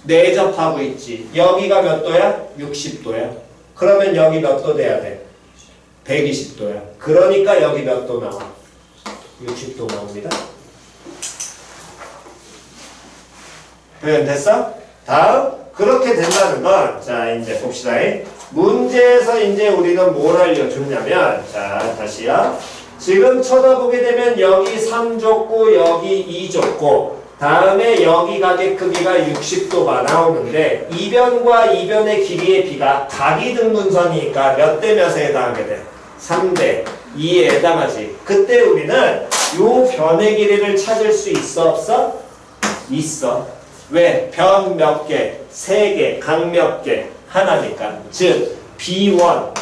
내접하고 있지. 여기가 몇 도야? 60도야. 그러면 여기 몇 도 돼야 돼? 120도야. 그러니까 여기 몇 도 나와? 60도 나옵니다. 표현됐어? 다음 그렇게 된다는 건 자 이제 봅시다. 문제에서 이제 우리는 뭘 알려줬냐면 자 다시요. 지금 쳐다보게 되면 여기 3 줬고 여기 2 줬고 다음에 여기 각의 크기가 60도가 나오는데 이변과 이변의 길이의 비가 각이등분선이니까 몇 대 몇에 해당하게 돼? 3대 2에 해당하지. 그때 우리는 요 변의 길이를 찾을 수 있어 없어? 있어. 왜? 변 몇 개? 3개. 각 몇 개? 하나니까. 즉 B1,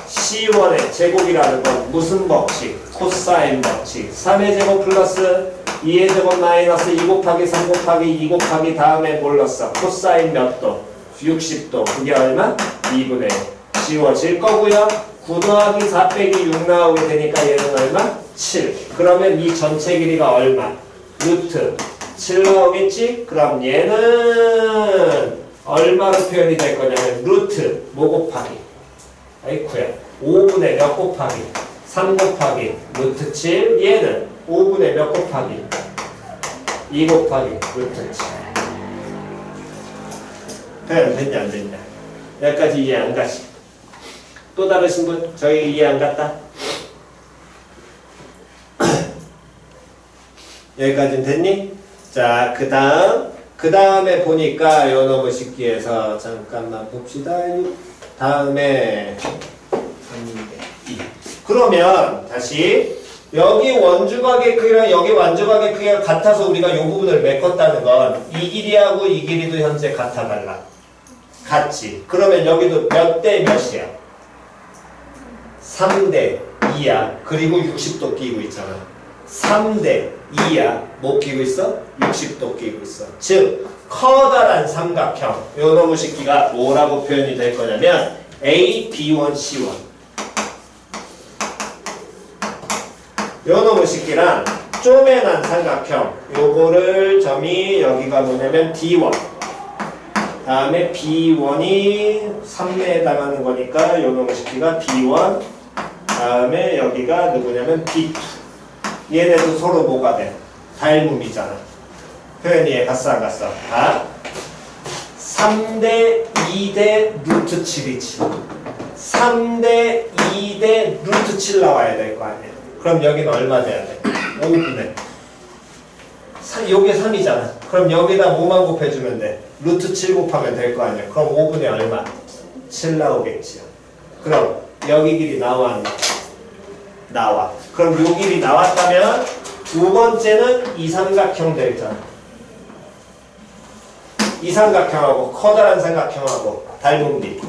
C1의 제곱이라는 건 무슨 법칙? 코사인 법칙. 3의 제곱 플러스 2의 제곱 마이너스 2 곱하기 3 곱하기 2 곱하기 다음에 뭘 넣었어? 코사인 몇 도? 60도. 그게 얼마? 2분의 1. 지워질 거고요. 9 더하기 4 빼기 6 나오게 되니까 얘는 얼마? 7. 그러면 이 전체 길이가 얼마? 루트 7 나오겠지? 그럼 얘는 얼마로 표현이 될 거냐면 루트 뭐 곱하기? 아이쿠야. 5분의 몇 곱하기? 3 곱하기 루트 7. 얘는 5분의 몇 곱하기? 2 곱하기 루트 7. 표현 됐냐 안 됐냐? 여기까지 이해 안 가시? 또 다르신 분? 저희 이해 안 갔다? 여기까지는 됐니? 자, 그 다음에 보니까 요 놈의 식기에서 잠깐만 봅시다. 다음에 2. 그러면 다시 여기 원주각의 크기랑 여기 완주각의 크기가 같아서 우리가 요 부분을 메꿨다는 건 이 길이하고 이 길이도 현재 같아 달라. 같지. 그러면 여기도 몇 대 몇이야? 3대 2야. 그리고 60도 끼고 있잖아. 3대 2야. 뭐 끼고 있어? 60도 끼고 있어. 즉 커다란 삼각형 요 놈의 식기가 뭐라고 표현이 될 거냐면 A, B1, C1 요 놈의 식기랑 쪼매난 삼각형 요거를 점이 여기가 뭐냐면 D1 다음에 B1이 3매에 해당하는 거니까 요 놈의 식기가 B1 다음에 여기가 누구냐면 B2 얘네도 서로 뭐가 돼? 닮음이잖아. 표현이 갔어 안 갔어? 아? 3대 2대 루트 7이지. 3대 2대 루트 7 나와야 될 거 아니야. 그럼 여기는 얼마 돼야 돼? 5분의. 요게 3이잖아. 그럼 여기다 뭐만 곱해주면 돼? 루트 7 곱하면 될 거 아니야. 그럼 5분의 얼마? 7 나오겠지요. 그럼 여기 길이 나와 안 나와? 나와. 그럼 요 길이 나왔다면 두 번째는 이 삼각형 되잖아. 이 삼각형하고 커다란 삼각형하고 닮은 길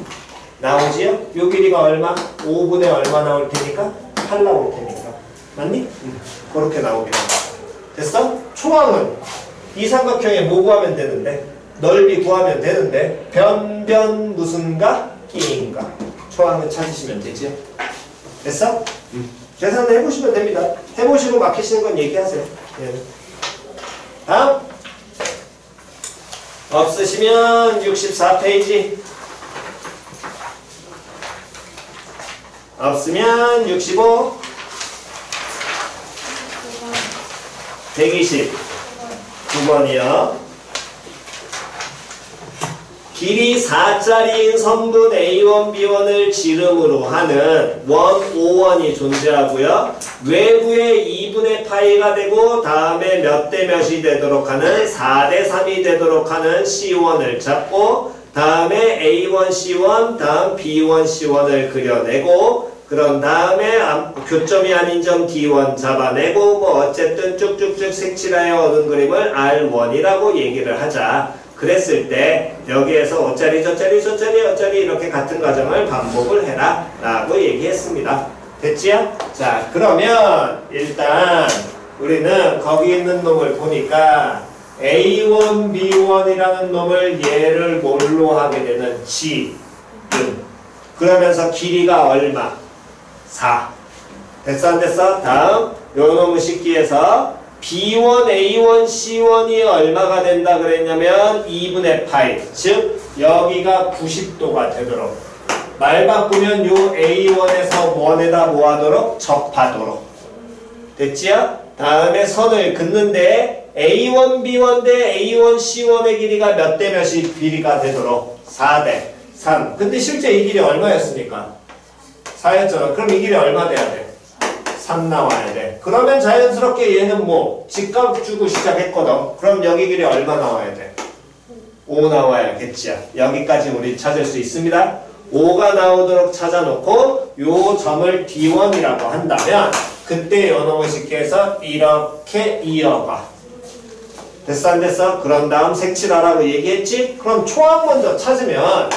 나오지요? 요 길이가 얼마? 5분의 얼마 나올 테니까? 8 나올 테니까. 맞니? 그렇게 나오게 된다. 됐어? 초항은 이 삼각형에 뭐 구하면 되는데? 넓이 구하면 되는데 변변 무슨가? 끼인가? 초항은 찾으시면 되지. 됐어? 계산을 해보시면 됩니다. 해보시고 막히시는 건 얘기하세요. 예. 다음 없으시면 64페이지 없으면 65 120 9번이요. 길이 4짜리인 선분 A1, B1을 지름으로 하는 원, 5원이 존재하고요. 외부에 2분의 파이가 되고 다음에 몇 대 몇이 되도록 하는 4대 3이 되도록 하는 C1을 잡고 다음에 A1, C1, 다음 B1, C1을 그려내고 그런 다음에 교점이 아닌 점 D1 잡아내고 뭐 어쨌든 쭉쭉쭉 색칠하여 얻은 그림을 R1이라고 얘기를 하자. 그랬을 때 여기에서 어짜리 저짜리 저짜리 어짜리 이렇게 같은 과정을 반복을 해라 라고 얘기했습니다. 됐지요? 자 그러면 일단 우리는 거기 있는 놈을 보니까 A1, B1이라는 놈을 얘를 뭘로 하게 되는 G 그러면서 길이가 얼마? 4 됐어 안 됐어? 다음 요 놈의 식기에서 B1, A1, C1이 얼마가 된다 그랬냐면 2분의 파이 즉 여기가 90도가 되도록 말 바꾸면 요 A1에서 1에다 뭐하도록? 접하도록 됐지요? 다음에 선을 긋는데 A1, B1 대 A1, C1의 길이가 몇 대 몇이 비례가 되도록 4대 3 근데 실제 이 길이 얼마였습니까? 4였잖아. 그럼 이 길이 얼마 돼야 돼? 3 나와야 돼. 그러면 자연스럽게 얘는 뭐 직각 주고 시작했거든. 그럼 여기 길이 얼마 나와야 돼? 5 나와야겠지. 여기까지 우리 찾을 수 있습니다. 5가 나오도록 찾아놓고 요 점을 D1이라고 한다면 그때 요놈의 식기에서 이렇게 이어가. 됐어 안 됐어? 그런 다음 색칠하라고 얘기했지? 그럼 초항 먼저 찾으면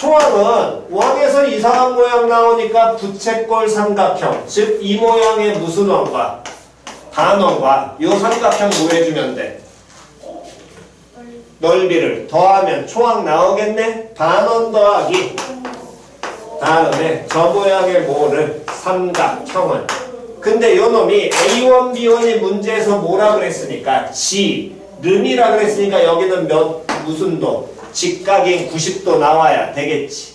초항은 원에서 이상한 모양 나오니까 부채꼴 삼각형 즉 이 모양의 무슨 원과 반원과 이 삼각형 뭐 해주면 돼? 넓이를 더하면 초항 나오겠네? 반원 더하기 다음에 저 모양의 뭐를 삼각형을 근데 요 놈이 A1, B1이 문제에서 뭐라 그랬으니까 지름이라 그랬으니까 여기는 무슨 도? 직각인 90도 나와야 되겠지.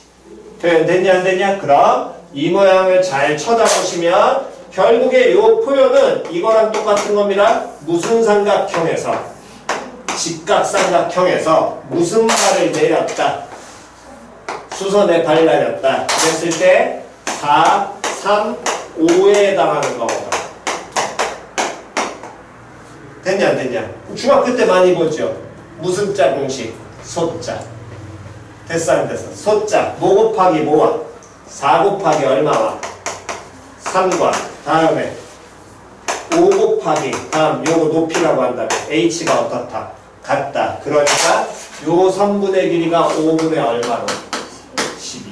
표현 됐냐 안 됐냐? 그럼 이 모양을 잘 쳐다보시면 결국에 요 표현은 이거랑 똑같은 겁니다. 무슨 삼각형에서 직각삼각형에서 무슨 발을 내렸다. 수선에 발 내렸다. 그랬을 때 4, 3, 5에 해당하는 거거든. 됐냐 안 됐냐? 중학교 때 많이 보죠. 무슨 자 공식? 소자. 됐어 안 됐어? 소자. 뭐 곱하기 뭐와? 4 곱하기 얼마와? 3과 다음에 5 곱하기 다음 요거 높이라고 한다면 h가 어떻다? 같다. 그러니까 요 선분의 길이가 5분의 얼마로? 12.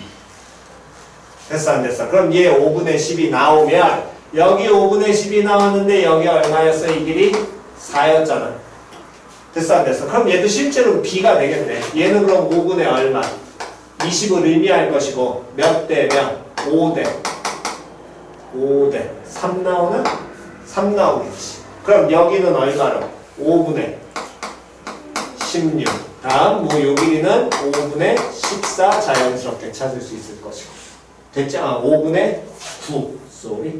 됐어 안 됐어? 그럼 얘 5분의 10이 나오면 여기 5분의 10이 나왔는데 여기 얼마였어? 이 길이 4였잖아. 됐어 안 됐어? 그럼 얘도 실제로 b가 되겠네. 얘는 그럼 5분의 얼마? 20을 의미할 것이고 몇 대 몇? 5대 3 나오나? 3 나오겠지. 그럼 여기는 얼마로? 5분의 16. 다음 뭐 요 길이는 5분의 14 자연스럽게 찾을 수 있을 것이고. 됐지? 5분의 9. 쏘리.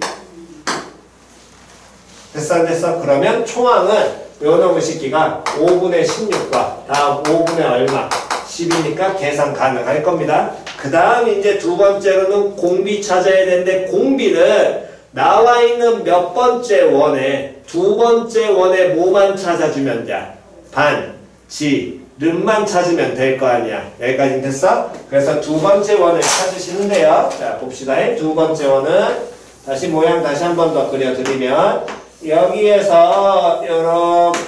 됐어 안 됐어? 그러면 총항은 요놈의 식기가 5분의 16과 다음 5분의 얼마? 10이니까 계산 가능할 겁니다. 그 다음 이제 두 번째로는 공비 찾아야 되는데 공비는 나와 있는 몇 번째 원에 두 번째 원에 뭐만 찾아주면 돼? 반, 지, 름만 찾으면 될 거 아니야. 여기까지 됐어? 그래서 두 번째 원을 찾으시는데요. 자 봅시다. 두 번째 원은 다시 모양 다시 한 번 더 그려드리면 여기에서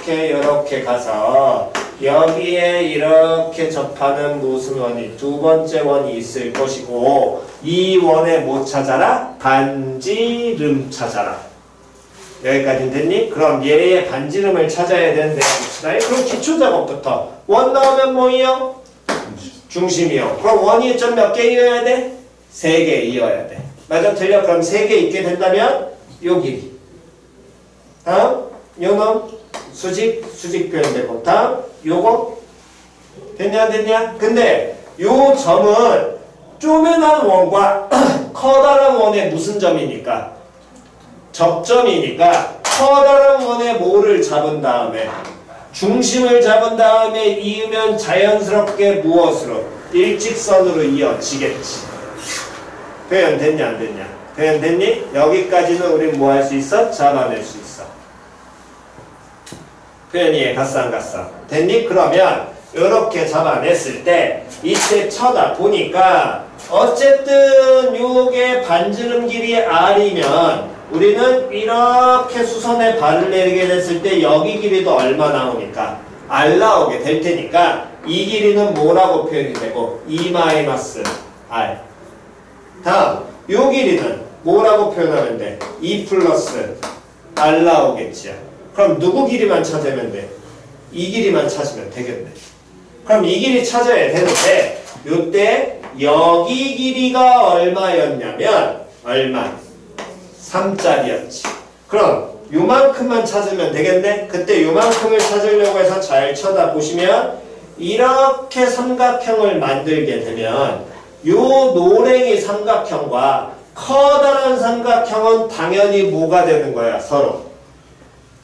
이렇게 가서 여기에 이렇게 접하는 무슨 원이 두 번째 원이 있을 것이고 이 원에 뭐 찾아라? 반지름 찾아라. 여기까지는 됐니? 그럼 얘의 반지름을 찾아야 되는데 봅시다. 그럼 기초작업부터 원 나오면 뭐이요? 중심이요. 그럼 원이 점 몇 개 이어야 돼? 3개 이어야 돼. 맞아 틀려? 그럼 3개 있게 된다면 요 길이. 다음 요놈 수직 표현되고 다음 요거 됐냐? 근데 요 점은 쪼매난 원과 커다란 원의 무슨 점이니까? 접점이니까 커다란 원의 뭐를 잡은 다음에 중심을 잡은 다음에 이으면 자연스럽게 무엇으로? 일직선으로 이어지겠지. 표현됐냐 안 됐냐? 표현됐니? 여기까지는 우린 뭐 할 수 있어? 잡아낼 수 있어. 표현이 갔어 안 갔어? 됐니? 그러면 이렇게 잡아냈을 때 이때 쳐다보니까 어쨌든 요게 반지름 길이 R이면 우리는 이렇게 수선에 발을 내리게 됐을 때 여기 길이도 얼마 나오니까? R 나오게 될 테니까 이 길이는 뭐라고 표현이 되고? E-R. 다음 요 길이는 뭐라고 표현하면 돼? E 플러스 R 나오겠지. 그럼 누구 길이만 찾으면 돼? 이 길이만 찾으면 되겠네. 그럼 이 길이 찾아야 되는데 요때 여기 길이가 얼마였냐면 얼마? 3짜리였지. 그럼 요만큼만 찾으면 되겠네? 그때 요만큼을 찾으려고 해서 잘 쳐다보시면 이렇게 삼각형을 만들게 되면 요 노랭이 삼각형과 커다란 삼각형은 당연히 뭐가 되는 거야? 서로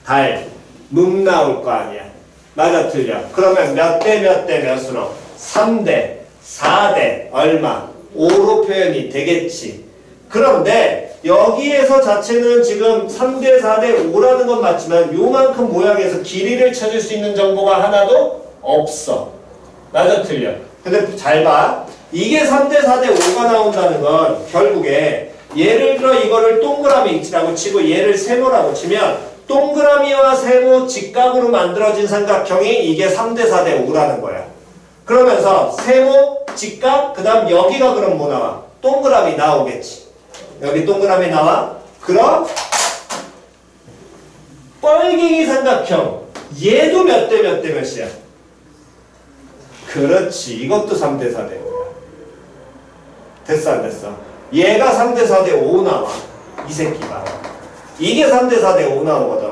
달, 문 나올 거 아니야. 맞아 틀려? 그러면 몇 대 몇 대 몇으로? 3대, 4대 얼마? 5로 표현이 되겠지. 그런데 여기에서 자체는 지금 3대, 4대, 5라는 건 맞지만 요만큼 모양에서 길이를 찾을 수 있는 정보가 하나도 없어. 맞아 틀려? 근데 잘 봐. 이게 3대, 4대, 5가 나온다는 건 결국에 예를 들어 이거를 동그라미 x라고 치고 얘를 세모라고 치면 동그라미와 세모 직각으로 만들어진 삼각형이 이게 3대 4대 5라는 거야. 그러면서 세모, 직각, 그 다음 여기가 그럼 뭐 나와? 동그라미 나오겠지. 여기 동그라미 나와? 그럼 뻘갱이 삼각형 얘도 몇 대 몇 대 몇이야? 그렇지. 이것도 3대 4대 5야. 됐어 안 됐어? 얘가 3대 4대 5 나와. 이 새끼가. 이게 3대 4대 5 나오거든.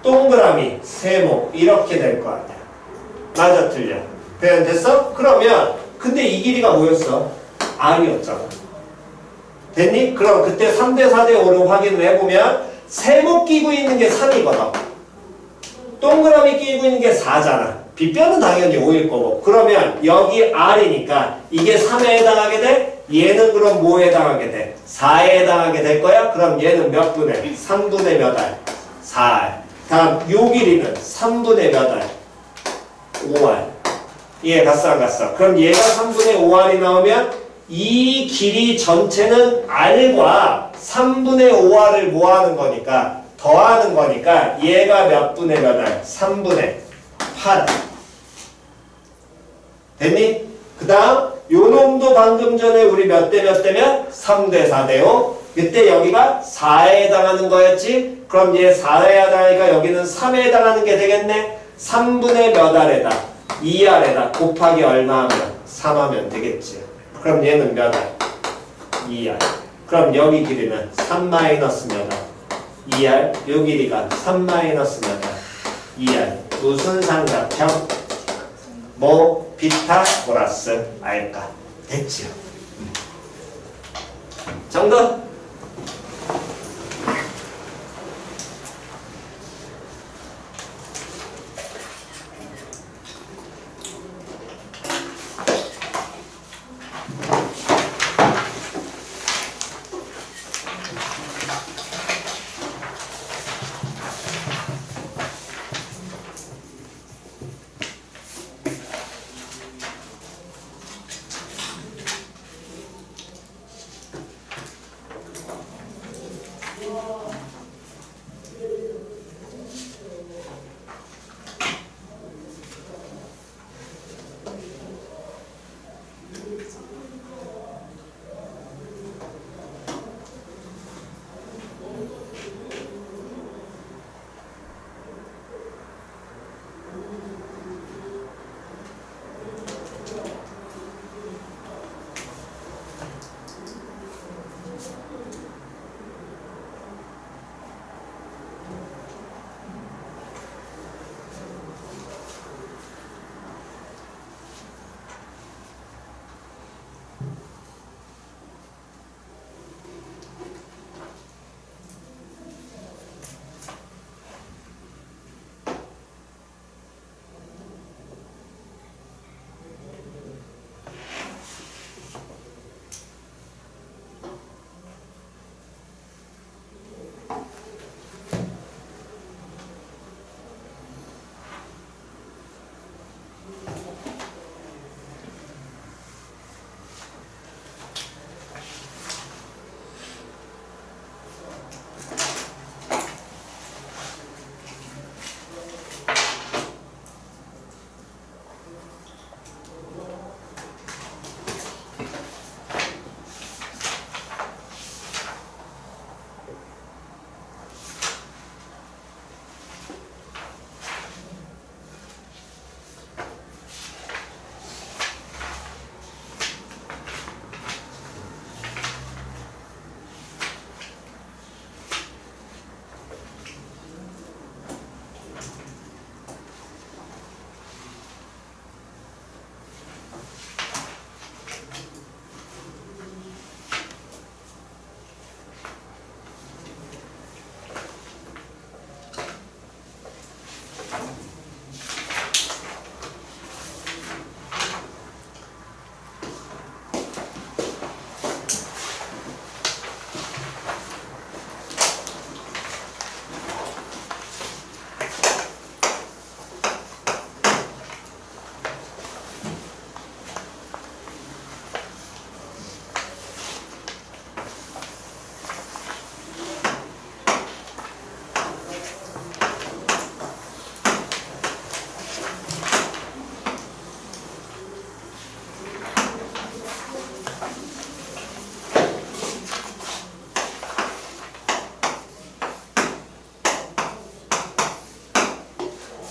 동그라미, 세모 이렇게 될 거 아니야. 맞아 틀려? 표현 됐어? 그러면 근데 이 길이가 뭐였어? R이었잖아. 됐니? 그럼 그때 3대 4대 5로 확인을 해보면 세모 끼고 있는 게 3이거든. 동그라미 끼고 있는 게 4잖아. 빗변은 당연히 5일 거고. 그러면 여기 R이니까 이게 3에 해당하게 돼? 얘는 그럼 뭐에 해당하게 돼? 4에 해당하게 될 거야? 그럼 얘는 몇 분의? 3분의 몇 알? 4알. 다음 요 길이는 3분의 몇 알? 5알. 이해 갔어 안 갔어? 그럼 얘가 3분의 5알이 나오면 이 길이 전체는 R과 3분의 5알을 뭐 하는 거니까? 더하는 거니까 얘가 몇 분의 몇 알? 3분의 8알. 됐니? 그 다음 요 놈도 방금 전에 우리 몇 대 몇 대면 3대 4대요. 그때 여기가 4에 해당하는 거였지. 그럼 얘 4에 해당하니까 여기는 3에 해당하는 게 되겠네. 3분의 몇 알에다 2알에다 곱하기 얼마 하면 3 하면 되겠지. 그럼 얘는 몇 알? 2알. 그럼 여기 길이는 3 마이너스 몇 알? 2알. 요 길이가 3 마이너스 몇 알? 2알. 무슨 삼각형? 뭐 피타고라스 알까? 됐지요. 정도?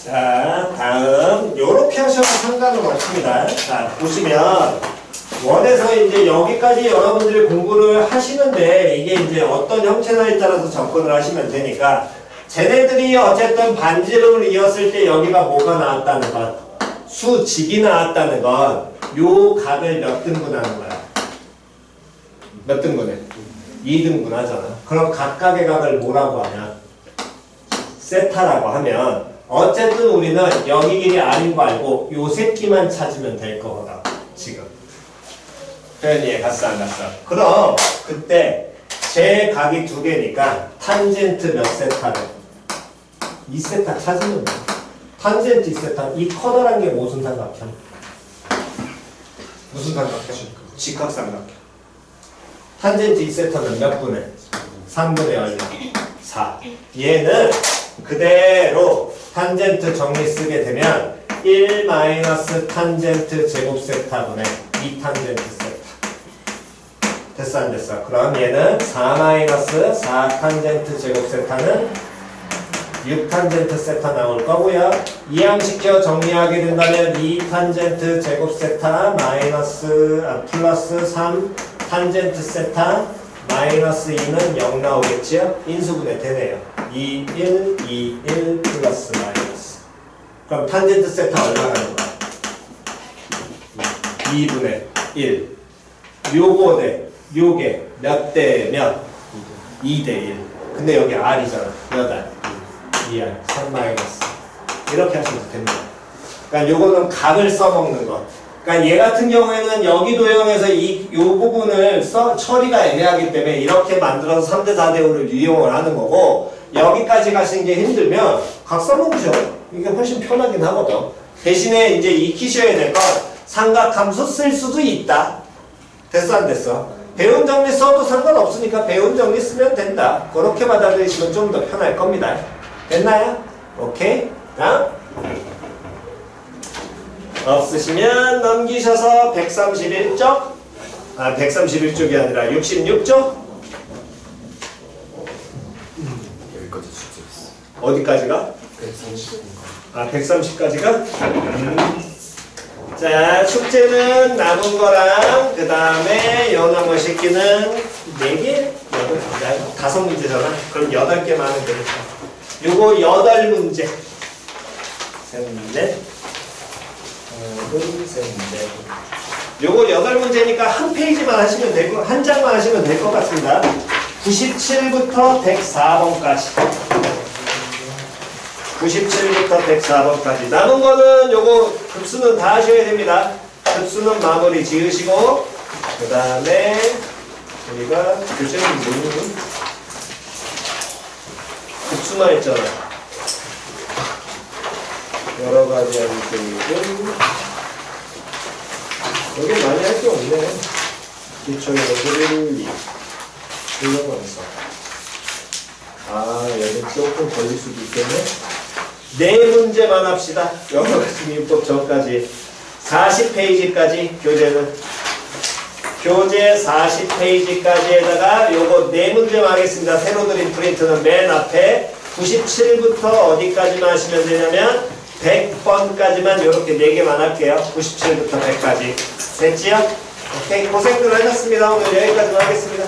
자, 다음 요렇게 하셔도 상관은 없습니다. 자, 보시면 원에서 이제 여기까지 여러분들이 공부를 하시는데 이게 이제 어떤 형체나에 따라서 접근을 하시면 되니까 쟤네들이 어쨌든 반지름을 이었을 때 여기가 뭐가 나왔다는 것, 수직이 나왔다는 건 요 각을 몇 등분 하는 거야? 몇 등분해? 2등분 하잖아. 그럼 각각의 각을 뭐라고 하냐? 세타라고 하면 어쨌든 우리는 여기 길이 아닌 거 알고 요 새끼만 찾으면 될 거거든. 지금 표현이 갔어 안 갔어? 그럼 그때 제 각이 두 개니까 탄젠트 몇 세타래? 2세타 찾으면 돼. 탄젠트 2세타. 이 커다란 게 무슨 삼각형? 무슨 삼각형? 직각삼각형. 탄젠트 2세타는 몇 분의? 3분의 얼마? 4. 얘는 그대로 탄젠트 정리 쓰게 되면 1 마이너스 탄젠트 제곱 세타분의 2 탄젠트 세타. 됐어 안 됐어? 그럼 얘는 4 마이너스 4 탄젠트 제곱 세타는 6 탄젠트 세타 나올 거고요. 이항시켜 정리하게 된다면 2 탄젠트 제곱 세타 플러스 3 탄젠트 세타 마이너스 2는 0 나오겠지요? 인수분해 되네요. 2, 1, 2, 1 플러스 마이너스. 그럼 탄젠트 세타 얼마나 하는 거야? 2분의 1. 요거 대 요게 몇 대 몇? 2대 1. 근데 여기 R이잖아. 몇 R? 2R. 3 마이너스. 이렇게 하시면 됩니다. 그러니까 요거는 각을 써먹는 것. 그러니까 얘 같은 경우에는 여기 도형에서 요 부분을 처리가 애매하기 때문에 이렇게 만들어서 3대 4대 5를 이용을 하는 거고, 여기까지 가시는 게 힘들면 각 써먹으셔. 이게 훨씬 편하긴 하거든. 대신에 이제 익히셔야 될 건 삼각함수 쓸 수도 있다. 됐어 안 됐어? 배운 정리 써도 상관없으니까 배운 정리 쓰면 된다. 그렇게 받아들이시면 좀 더 편할 겁니다. 됐나요? 오케이? 다음. 없으시면 넘기셔서 131쪽, 131쪽이 아니라 66쪽. 여기까지 숙제했어. 어디까지가? 130인가? 130까지가? 자, 숙제는 남은 거랑 그 다음에 요 나머 새끼는 4개? 5문제잖아. 그럼 8개만 하면 되겠다. 요거 8문제. 셋, 넷. 셋, 넷. 요거 8문제니까 한 페이지만 하시면 되고, 한 장만 하시면 될 것 같습니다. 97부터 104번까지. 97부터 104번까지. 남은 거는 요거 급수는 다 하셔야 됩니다. 급수는 마무리 지으시고, 그 다음에 우리가 교재는 뭐니? 급수만 했잖아. 여러 가지 함수는 여기 많이 할 게 없네. 기초의 것을 1, 2 흘러가면서. 여기 조금 걸릴 수도 있겠네. 4문제만 합시다. 여러 가지 민법 전까지 40페이지까지 교재는. 교재 40페이지까지에다가 요거 4문제만 하겠습니다. 새로 드린 프린트는 맨 앞에 97부터 어디까지만 하시면 되냐면 100번까지만 요렇게 4개만 할게요. 97부터 100까지. 됐지요? 오케이. 고생들 하셨습니다. 오늘 여기까지만 하겠습니다.